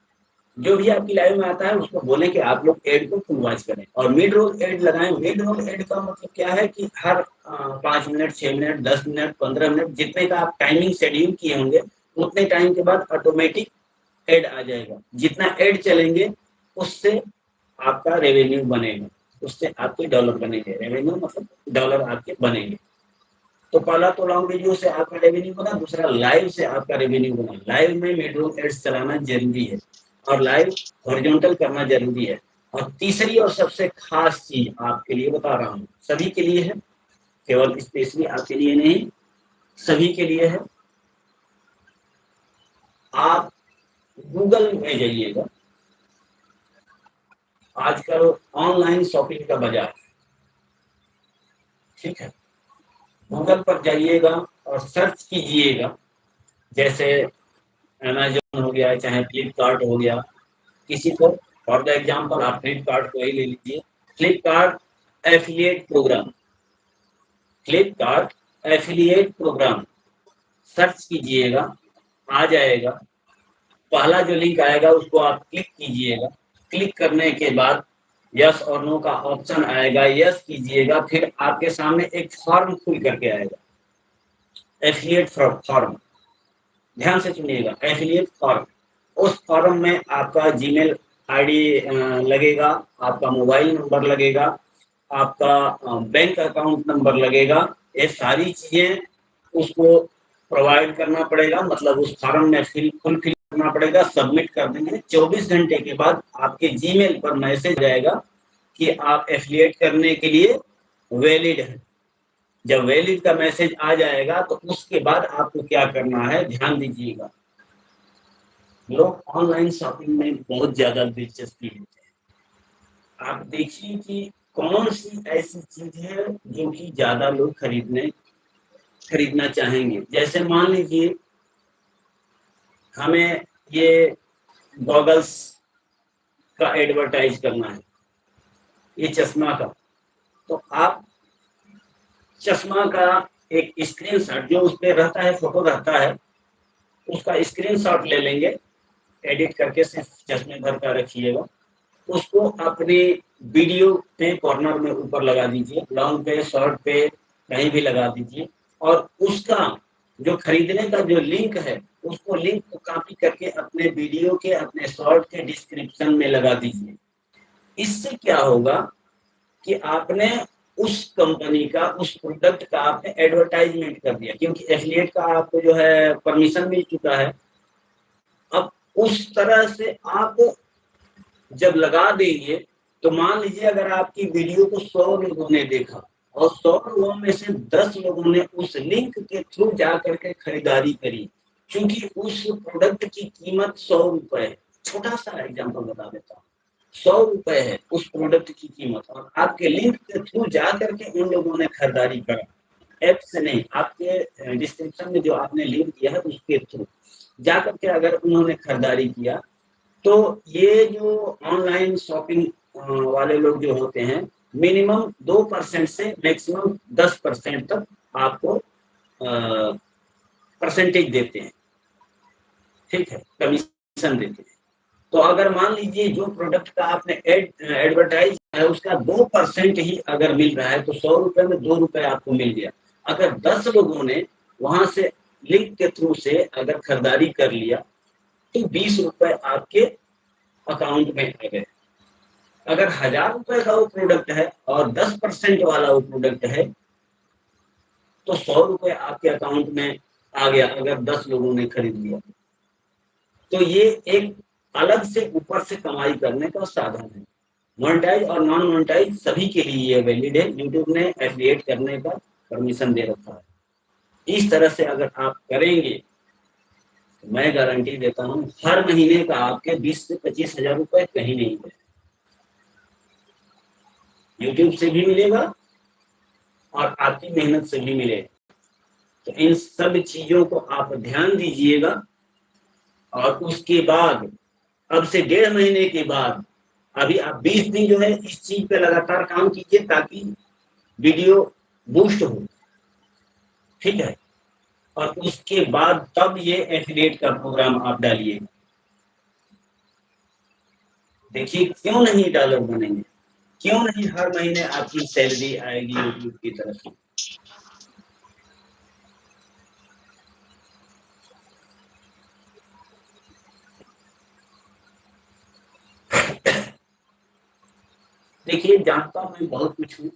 जो भी आपकी लाइव में आता है उसको बोले कि आप लोग एड को फुल वॉच करें और मिड रोल एड लगाएं। मिड रोल एड का मतलब क्या है कि हर 5 मिनट, 6 मिनट, 10 मिनट, 15 मिनट, जितने का आप टाइमिंग शेड्यूल किए होंगे उतने टाइम के बाद ऑटोमेटिक एड आ जाएगा। जितना एड चलेंगे उससे आपका रेवेन्यू बनेगा, उससे आपके डॉलर बनेंगे। रेवेन्यू मतलब डॉलर आपके बनेंगे। तो पहला तो लॉन्ग वीडियो से आपका रेवेन्यू बना, दूसरा लाइव से आपका रेवेन्यू बना। लाइव में मिड रोल एड्स चलाना जरूरी है और लाइव हॉरिजॉन्टल करना जरूरी है। और तीसरी और सबसे खास चीज आपके लिए बता रहा हूँ, सभी के लिए है, केवल स्पेशली आपके लिए नहीं, सभी के लिए है। आप गूगल में जाइएगा, आजकल ऑनलाइन शॉपिंग का बाजार, ठीक है। गूगल पर जाइएगा और सर्च कीजिएगा, जैसे अमेजोन हो गया, चाहे फ्लिपकार्ट हो गया, किसी को, फॉर द एग्जाम्पल आप फ्लिपकार्ट को ही ले लीजिए। Flipkart affiliate programme, Flipkart affiliate programme search कीजिएगा, आ जाएगा। पहला जो लिंक आएगा उसको आप क्लिक कीजिएगा। क्लिक करने के बाद यस और नो का ऑप्शन आएगा, यस कीजिएगा। फिर आपके सामने एक फॉर्म खुल करके आएगा, एफिलिएट फॉर्म। ध्यान से सुनिएगा, एफिलिएट फॉर्म। उस फॉर्म में आपका जीमेल आईडी लगेगा, आपका मोबाइल नंबर लगेगा, आपका बैंक अकाउंट नंबर लगेगा। ये सारी चीजें उसको प्रोवाइड करना पड़ेगा, मतलब उस फॉर्म में फुलफिल करना पड़ेगा। सबमिट कर देंगे, 24 घंटे के बाद आपके जीमेल पर मैसेज जाएगा कि आप एफिलिएट करने के लिए वैलिड है। जब वैलिड का मैसेज आ जाएगा तो उसके बाद आपको क्या करना है, ध्यान दीजिएगा। लोग ऑनलाइन शॉपिंग में बहुत ज्यादा दिलचस्पी लेते हैं। आप देखिए कि कौन सी ऐसी चीज है जो कि ज्यादा लोग खरीदना चाहेंगे। जैसे मान लीजिए हमें ये गॉगल्स का एडवर्टाइज करना है, ये चश्मा का, तो आप चश्मा का एक स्क्रीनशॉट जो उस पर रहता है, फोटो रहता है, उसका स्क्रीनशॉट ले लेंगे, एडिट करके सिर्फ चश्मे भर का रखिएगा। उसको अपने वीडियो पे कॉर्नर में ऊपर लगा दीजिए, लॉन्ग पे, शॉर्ट पे, कहीं भी लगा दीजिए। और उसका जो खरीदने का जो लिंक है, उसको लिंक को कॉपी करके अपने वीडियो के, अपने शॉर्ट के डिस्क्रिप्शन में लगा दीजिए। इससे क्या होगा कि आपने उस कंपनी का, उस प्रोडक्ट का आपने एडवर्टाइजमेंट कर दिया, क्योंकि एफिलिएट का आपको जो है परमिशन मिल चुका है। अब उस तरह से आप जब लगा देंगे तो मान लीजिए अगर आपकी वीडियो को 100 लोगों ने देखा और 100 लोगों में से 10 लोगों ने उस लिंक के थ्रू जा करके खरीदारी करी, क्योंकि उस प्रोडक्ट की कीमत 100 रुपए है। छोटा सा एग्जांपल बता देता हूँ, 100 रुपए है उस प्रोडक्ट की कीमत, और आपके लिंक के थ्रू जा करके उन लोगों ने खरीदारी करा, ऐप से नहीं, आपके डिस्क्रिप्शन में जो आपने लिंक दिया है उसके थ्रू। जाकर के अगर उन्होंने खरीदारी किया, तो ये जो ऑनलाइन शॉपिंग वाले लोग जो होते हैं, मिनिमम 2% से मैक्सिमम 10% तक आपको परसेंटेज देते हैं, ठीक है, कमीशन देते हैं। तो अगर मान लीजिए जो प्रोडक्ट का आपने एडवर्टाइज है उसका 2% ही अगर मिल रहा है, तो 100 रुपए में 2 रुपए आपको मिल गया। अगर 10 लोगों ने वहां से लिंक के थ्रू से अगर खरीदारी कर लिया, तो 20 रुपए आपके अकाउंट में आ गए। अगर 1000 रुपए का वो प्रोडक्ट है और 10% वाला वो प्रोडक्ट है, तो 100 रुपए आपके अकाउंट में आ गया अगर 10 लोगों ने खरीद लिया। तो ये एक अलग से ऊपर से कमाई करने का साधन है। मोनेटाइज और नॉन मोनेटाइज सभी के लिए ये वैलिड है। यूट्यूब ने एफिलिएट करने का परमिशन दे रखा है। इस तरह से अगर आप करेंगे, तो मैं गारंटी देता हूँ हर महीने का आपके 20 से 25 हजार रुपए कहीं नहीं गए। यूट्यूब से भी मिलेगा और आपकी मेहनत से भी मिलेगा। तो इन सब चीजों को आप ध्यान दीजिएगा। और उसके बाद अब से 1.5 महीने के बाद अभी आप 20 दिन जो है इस चीज पे लगातार काम कीजिए ताकि वीडियो बूस्ट हो, ठीक है। और उसके बाद तब ये एफिलिएट का प्रोग्राम आप डालिए। देखिए क्यों नहीं डॉलर बनेंगे, क्यों नहीं हर महीने आपकी सैलरी आएगी यूट्यूब की तरफ से। देखिए जानता मैं बहुत कुछ हूँ,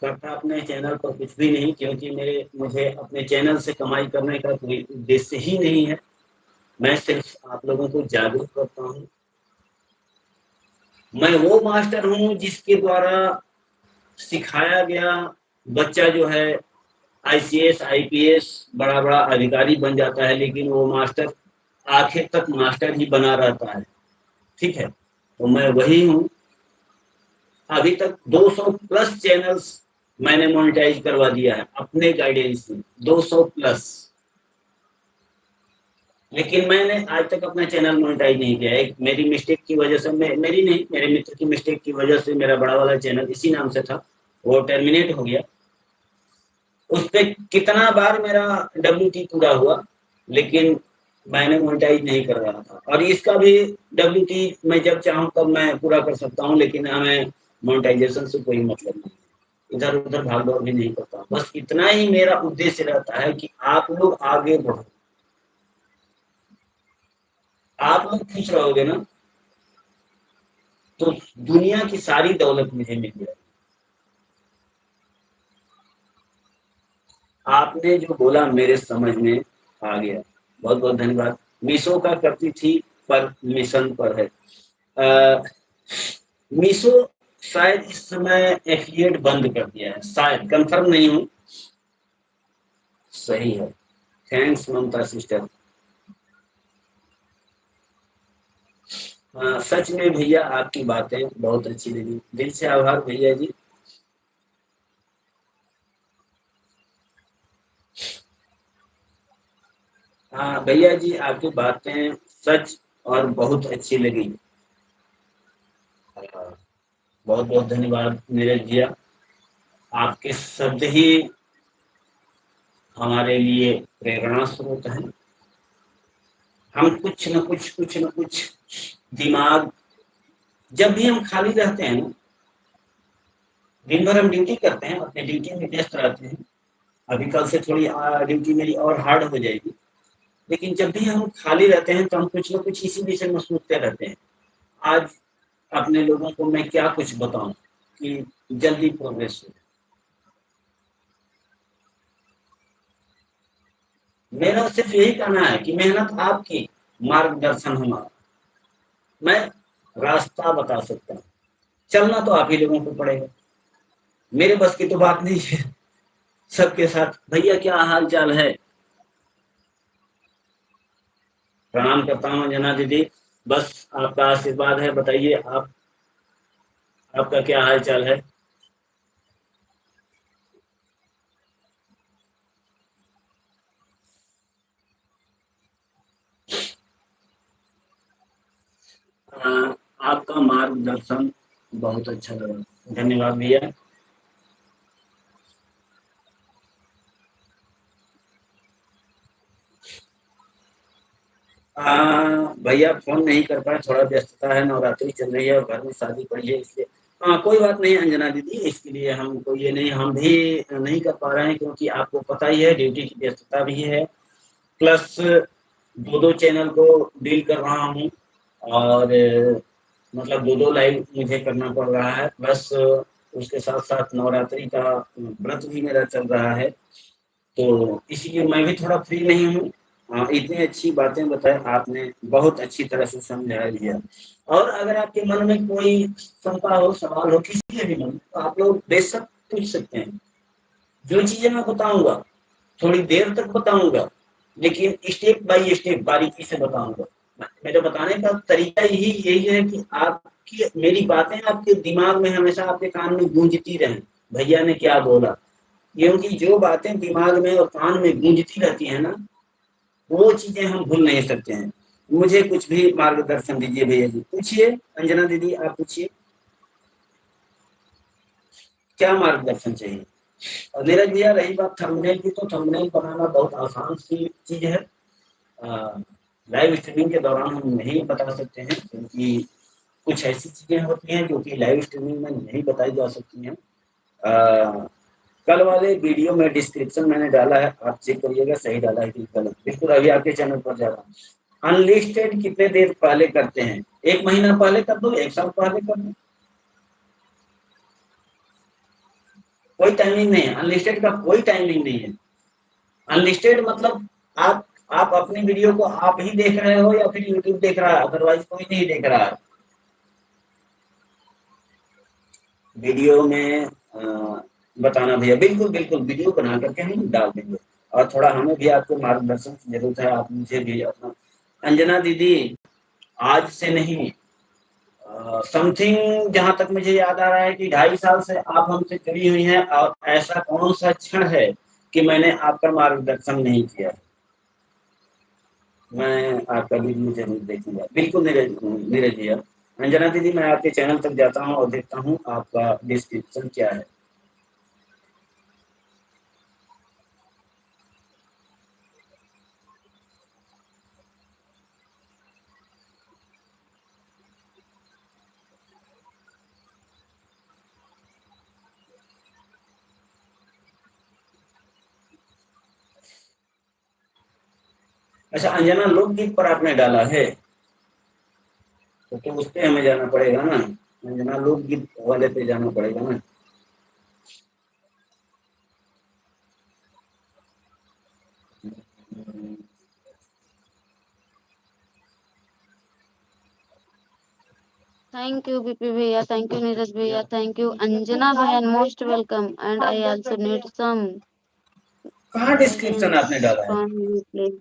करता अपने चैनल पर कुछ भी नहीं, क्योंकि मुझे अपने चैनल से कमाई करने का कोई उद्देश्य ही नहीं है। मैं सिर्फ आप लोगों को जागरूक करता हूँ। मैं वो मास्टर हूँ जिसके द्वारा सिखाया गया बच्चा जो है आईसीएस आईपीएस बड़ा बड़ा अधिकारी बन जाता है, लेकिन वो मास्टर आखिर तक मास्टर ही बना रहता है, ठीक है। तो मैं वही हूँ। अभी तक 200 प्लस चैनल्स मैंने मोनेटाइज करवा दिया है अपने गाइडेंस में, 200 प्लस। लेकिन मैंने आज तक अपना चैनल मोनेटाइज नहीं किया। एक मेरी मिस्टेक की वजह से, मेरी नहीं, मेरे मित्र की मिस्टेक की वजह से मेरा बड़ा वाला चैनल इसी नाम से था, वो टर्मिनेट हो गया। उस पे कितना बार मेरा WT पूरा हुआ, लेकिन मैंने मोनेटाइज नहीं कर रहा था। और इसका भी WT मैं जब चाहूँ तब मैं पूरा कर सकता हूँ, लेकिन हमें मोनेटाइजेशन से कोई मतलब नहीं, इधर उधर भाग दौड़ भी नहीं करता। बस इतना ही मेरा उद्देश्य रहता है कि आप लोग आगे बढ़ो। आप लोग खुश रहोगे ना, तो दुनिया की सारी दौलत मुझे मिल जाएगी। आपने जो बोला मेरे समझ में आ गया, बहुत बहुत धन्यवाद। मीशो का करती थी पर मिशन पर है। मीशो शायद इस समय एफिलिएट बंद कर दिया है, शायद, कंफर्म नहीं हूँ। सही है, थैंक्स ममता सिस्टर। सच में भैया आपकी बातें बहुत अच्छी लगी, दिल से आभार भैया जी। हाँ भैया जी, आपकी बातें सच और बहुत अच्छी लगी। बहुत बहुत धन्यवाद नीरज भैया। आपके शब्द ही हमारे लिए प्रेरणा स्रोत हैं। हम कुछ न कुछ दिमाग, जब भी हम खाली रहते हैं ना, दिन भर हम ड्यूटी करते हैं, अपने ड्यूटी में व्यस्त रहते हैं। अभी कल से थोड़ी ड्यूटी मेरी और हार्ड हो जाएगी, लेकिन जब भी हम खाली रहते हैं तो हम कुछ न कुछ इसी विषय में सोचते रहते हैं। आज अपने लोगों को मैं क्या कुछ बताऊं कि जल्दी प्रोग्रेस हो। मेरा सिर्फ यही कहना है कि मेहनत आपकी, मार्गदर्शन हमारा। मैं रास्ता बता सकता हूँ, चलना तो आप ही लोगों को पड़ेगा। मेरे बस की तो बात नहीं है। सबके साथ भैया क्या हाल चाल है, प्रणाम करता हूँ जना दीदी। बस आपका आशीर्वाद है, बताइए आप, आपका क्या हाल चाल है। आपका मार्गदर्शन बहुत अच्छा लगा। धन्यवाद भैया। भैया फ़ोन नहीं कर पाए, थोड़ा व्यस्तता है, नवरात्रि चल रही है और घर में शादी पड़ी है इसलिए। कोई बात नहीं अंजना दीदी, इसके लिए हमको ये नहीं, हम भी नहीं कर पा रहे हैं क्योंकि आपको पता ही है ड्यूटी की व्यस्तता भी है, प्लस 2-2 चैनल को डील कर रहा हूँ और मतलब 2-2 लाइव मुझे करना पड़ रहा है, प्लस उसके साथ-साथ नवरात्रि का व्रत भी मेरा चल रहा है। तो इसीलिए मैं भी थोड़ा फ्री नहीं हूँ। इतनी अच्छी बातें बताएँ आपने, बहुत अच्छी तरह से समझा दिया। और अगर आपके मन में कोई शंका हो, सवाल हो किसी के भी मन में, तो आप लोग बेशक पूछ सकते हैं। जो चीज़ें मैं बताऊँगा, थोड़ी देर तक बताऊँगा, लेकिन स्टेप बाय स्टेप बारीकी से बताऊँगा। मेरे बताने का तरीका यही है कि आपकी मेरी बातें आपके दिमाग में हमेशा आपके कान में गूंजती रहें, भैया ने क्या बोला? क्योंकि जो बातें दिमाग में और कान में गूंजती रहती हैं ना, वो चीज़ें हम भूल नहीं सकते हैं। मुझे कुछ भी मार्गदर्शन दीजिए भैया जी। पूछिए, अंजना दीदी आप पूछिए, क्या मार्गदर्शन चाहिए? और नीरज भैया रही बात थंबनेल की, तो थंबनेल बनाना बहुत आसान सी चीज़ है। लाइव स्ट्रीमिंग के दौरान हम नहीं बता सकते हैं क्योंकि कुछ ऐसी चीज़ें होती हैं जो कि लाइव स्ट्रीमिंग में नहीं बताई जा सकती हैं। अ, कल वाले वीडियो में डिस्क्रिप्शन मैंने डाला है, आप चेक करिएगा सही डाला है कि गलत। बिल्कुल अभी आपके चैनल पर जा रहा हूँ। अनलिस्टेड कितने देर पहले करते हैं? 1 महीना पहले कर दो, 1 साल पहले कर दो, कोई टाइमिंग नहीं है। अनलिस्टेड का कोई टाइमिंग नहीं है। अनलिस्टेड मतलब आप अपनी वीडियो को आप ही देख रहे हो या फिर यूट्यूब देख रहा है, अदरवाइज कोई नहीं देख रहा है। वीडियो में बताना भैया, बिल्कुल बिल्कुल वीडियो बना करके हम डाल देंगे। और थोड़ा हमें भी आपको मार्गदर्शन की जरूरत है, आप मुझे भी अपना। अंजना दीदी आज से नहीं, समथिंग जहाँ तक मुझे याद आ रहा है कि 2.5 साल से आप हमसे जुड़ी हुई हैं और ऐसा कौन सा क्षण है कि मैंने आपका मार्गदर्शन नहीं किया? मैं आपका वीडियो ज़रूर देखूँगा। बिल्कुल नीरज भैया। अंजना दीदी मैं आपके चैनल तक जाता हूँ और देखता हूँ आपका डिस्क्रिप्शन क्या है। अच्छा अंजना लोकगीत पर आपने डाला है? तो उस पे हमें जाना पड़ेगा ना, अंजना लोकगीत वाले पे जाना पड़ेगा ना। Thank you, BP Bhaiya. Thank you, Neeraj Bhaiya. Thank you, Anjana Bhaiya, and most welcome. And I also need some कहाँ डिस्क्रिप्शन guidance आपने डाला है? from you, please.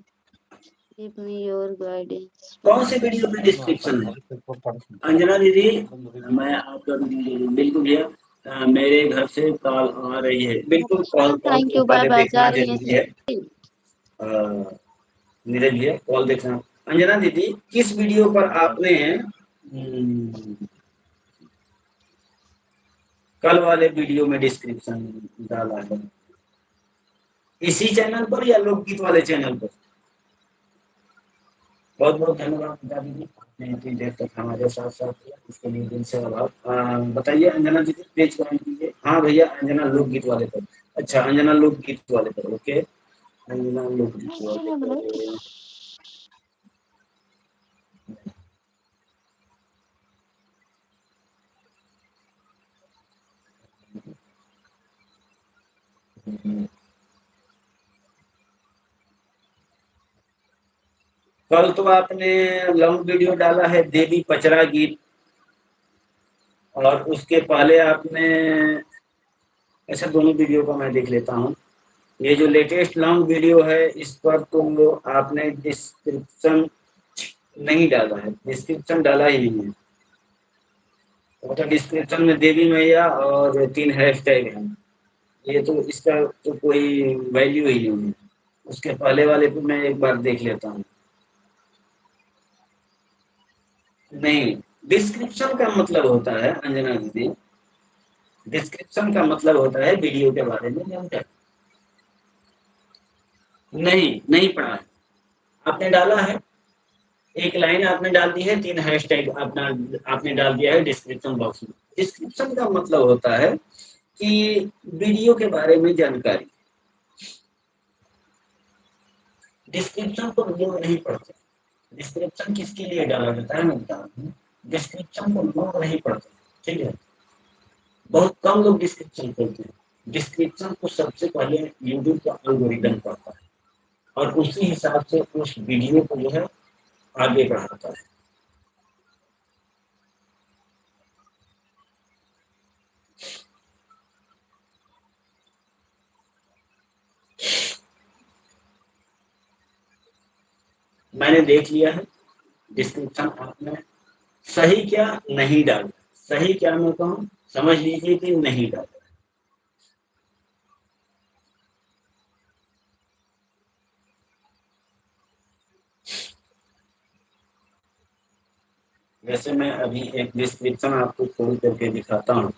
Give me your guidance कौन from से वीडियो you. में description है? अंजना दीदी मैं आपका वीडियो बिल्कुल भैया, मेरे घर से कॉल आ रही है। बिल्कुल कॉल कॉल Thank को you. Bye पहले bye. देखना जा रही ज़रूरी है। है। अ, नीरज भैया कॉल देखना। अंजना दीदी किस वीडियो पर आपने कल वाले वीडियो में डिस्क्रिप्शन डाला है? इसी चैनल पर या लोकगीत वाले चैनल पर? बहुत बहुत धन्यवाद पिता दीदी, आपने इतनी देर तक हमारे साथ साथ किया, उसके लिए दिल से आभार। बताइए अंजना दीदी पेज ज्वाइन कीजिए। हाँ भैया अंजना लोकगीत वाले पर। अच्छा अंजना लोकगीत वाले पर, ओके अंजना लोकगीत वाले पर। कल तो आपने लॉन्ग वीडियो डाला है देवी पचरा गीत, और उसके पहले आपने, अच्छा दोनों वीडियो को मैं देख लेता हूँ। ये जो लेटेस्ट लॉन्ग वीडियो है इस पर तो आपने डिस्क्रिप्शन नहीं डाला है, डिस्क्रिप्शन डाला ही नहीं है। वो तो डिस्क्रिप्शन में देवी मैया और 3 हैशटैग हैं। ये तो इसका तो कोई वैल्यू ही नहीं है। उसके पहले वाले पे मैं एक बार देख लेता हूँ। नहीं, डिस्क्रिप्शन का मतलब होता है अंजना दीदी, डिस्क्रिप्शन का मतलब होता है वीडियो के बारे में जानकारी। नहीं, नहीं पढ़ा है। आपने डाला है, एक लाइन आपने डाल दी है, 3 हैशटैग अपना आपने डाल दिया है डिस्क्रिप्शन बॉक्स में। डिस्क्रिप्शन का मतलब होता है कि वीडियो के बारे में जानकारी। डिस्क्रिप्शन को लोग नहीं पढ़ते। डिस्क्रिप्शन किसके लिए डाला जाता है मैं बता रहा हूँ। डिस्क्रिप्शन को लोग नहीं पढ़ते, ठीक है? बहुत कम लोग डिस्क्रिप्शन पढ़ते हैं। डिस्क्रिप्शन को सबसे पहले यूट्यूब का एल्गोरिदम पढ़ता है और उसी हिसाब से उस वीडियो को जो है आगे बढ़ाता है। मैंने देख लिया है डिस्क्रिप्शन आपने सही क्या नहीं डाला। सही क्या मैं कहूँ, समझ लीजिए कि नहीं डाला। वैसे मैं अभी एक डिस्क्रिप्शन आपको खोल करके दिखाता हूँ।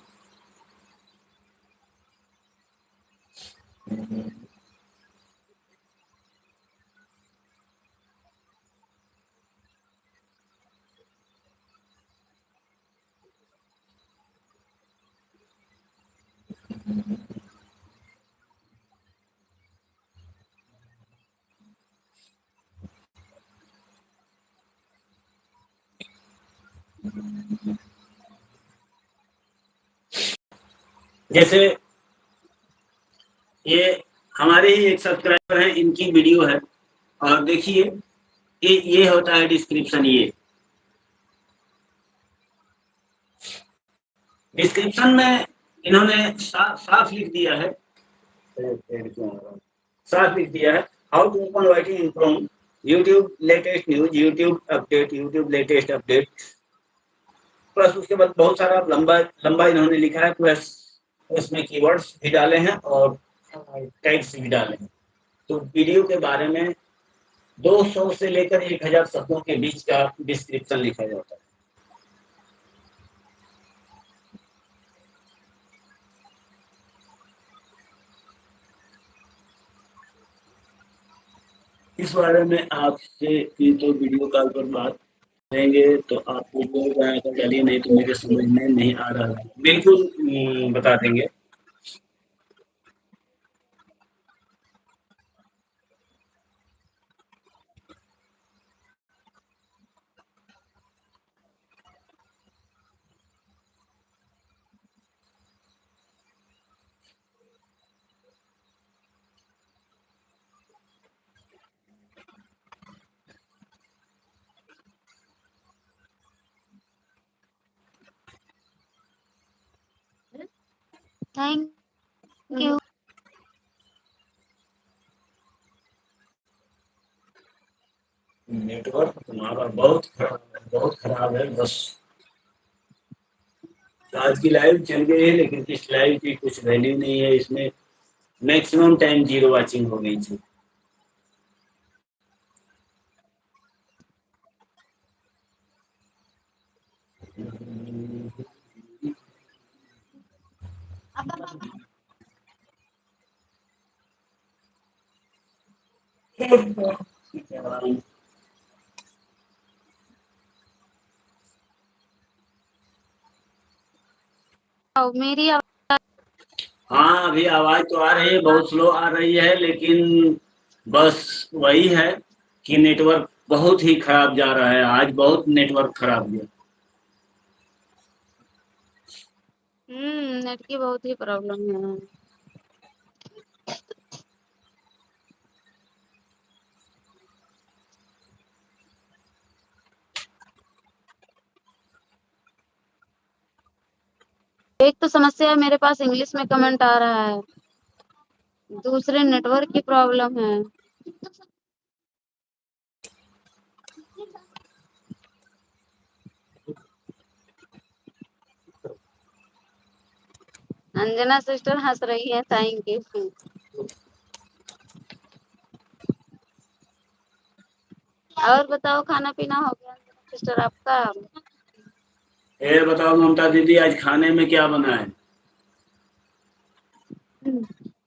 जैसे ये हमारे ही एक सब्सक्राइबर हैं, इनकी वीडियो है और देखिए ये होता है डिस्क्रिप्शन। ये डिस्क्रिप्शन में इन्होंने साफ लिख दिया है, साफ लिख दिया है, how to open whiting in Chrome, YouTube latest news, YouTube update, YouTube latest update, plus उसके बाद बहुत सारा लंबा लंबा इन्होंने लिखा है, प्लस उसमें कीवर्ड्स भी डाले हैं और टैग्स भी डाले हैं। तो वीडियो के बारे में 200 से लेकर 1000 शब्दों के बीच का डिस्क्रिप्शन लिखा जाता है। इस बारे में आपसे की तो वीडियो कॉल पर बात करेंगे तो आपको बोल रहा था चलिए, नहीं तो मेरे समझ में नहीं आ रहा है, बिल्कुल बता देंगे। Thank you. नेटवर्क तुम्हारा बहुत खराब है, बहुत खराब है। बस आज की लाइव चल गई है लेकिन इस लाइव की कुछ वैल्यू नहीं है, इसमें मैक्सिमम टाइम 0 वॉचिंग हो गई थी। मेरी हाँ, अभी आवाज तो आ रही है, बहुत स्लो आ रही है, लेकिन बस वही है कि नेटवर्क बहुत ही खराब जा रहा है। आज बहुत नेटवर्क खराब गया। नेट की बहुत ही प्रॉब्लम है। एक तो समस्या मेरे पास इंग्लिश में कमेंट आ रहा है, दूसरे नेटवर्क की प्रॉब्लम है। अंजना सिस्टर हंस रही है, थैंक यू। और बताओ, खाना पीना हो गया अंजना सिस्टर आपका? ये बताओ ममता दीदी, आज खाने में क्या बना है?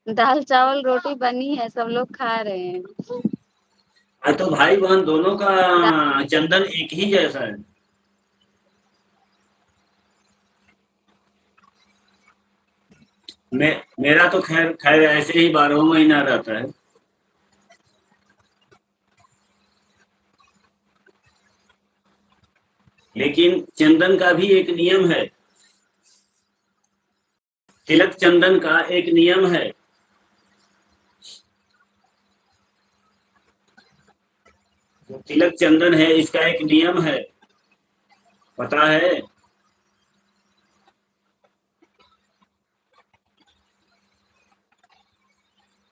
दाल चावल रोटी बनी है, सब लोग खा रहे हैं। आज तो भाई बहन दोनों का दा- चंदन एक ही जैसा है। मेरा तो खैर खैर ऐसे ही 12 महीना रहता है। लेकिन चंदन का भी एक नियम है। तिलक चंदन का एक नियम है। जो तिलक चंदन है, इसका एक नियम है। पता है?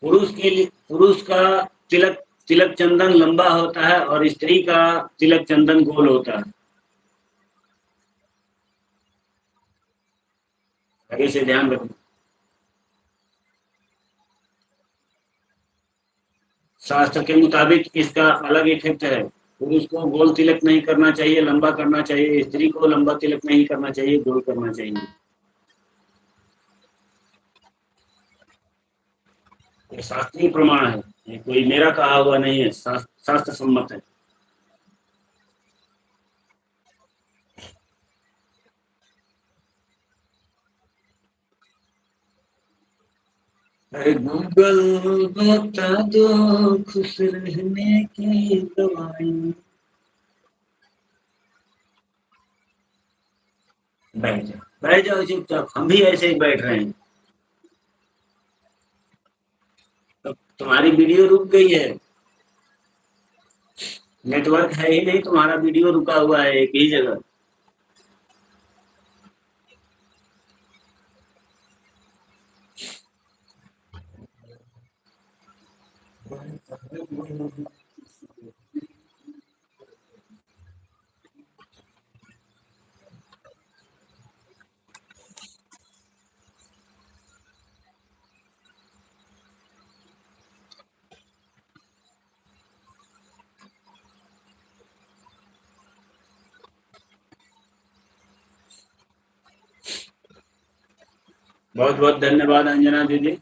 पुरुष के लिए पुरुष का तिलक तिलक चंदन लंबा होता है और स्त्री का तिलक चंदन गोल होता है। आगे से ध्यान रखना। शास्त्र के मुताबिक इसका अलग इफेक्ट है। पुरुष को गोल तिलक नहीं करना चाहिए, लंबा करना चाहिए। स्त्री को लंबा तिलक नहीं करना चाहिए, गोल करना चाहिए। ये शास्त्रीय प्रमाण है। ये कोई मेरा कहा हुआ नहीं है, शास्त्र सम्मत है। अरे गूगल बता दो खुश रहने की दवाई। बैठ जाओ चुपचाप, हम भी ऐसे ही बैठ रहे हैं। तो तुम्हारी वीडियो रुक गई है। नेटवर्क है ही नहीं, तुम्हारा वीडियो रुका हुआ है एक ही जगह। बहुत बहुत धन्यवाद अंजना दीदी।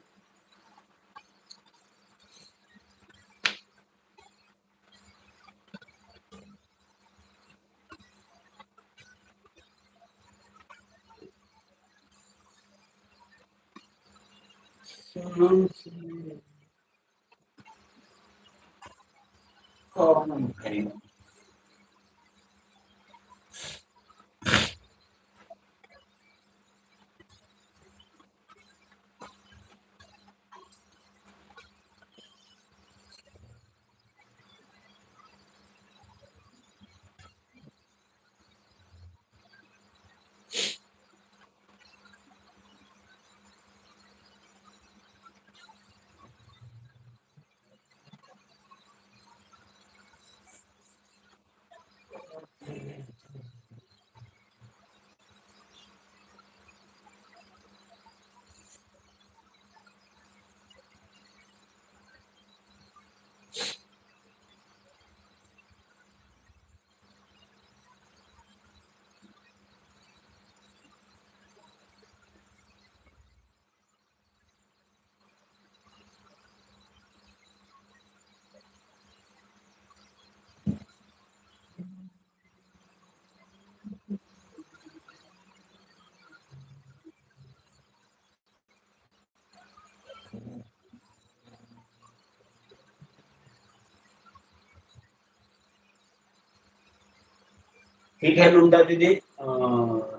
ठीक है ममता दीदी,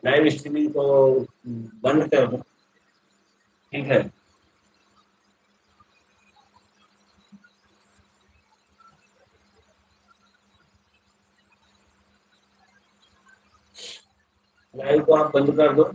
लाइव स्ट्रीमिंग को बंद कर दो। ठीक है। लाइव को आप बंद कर दो।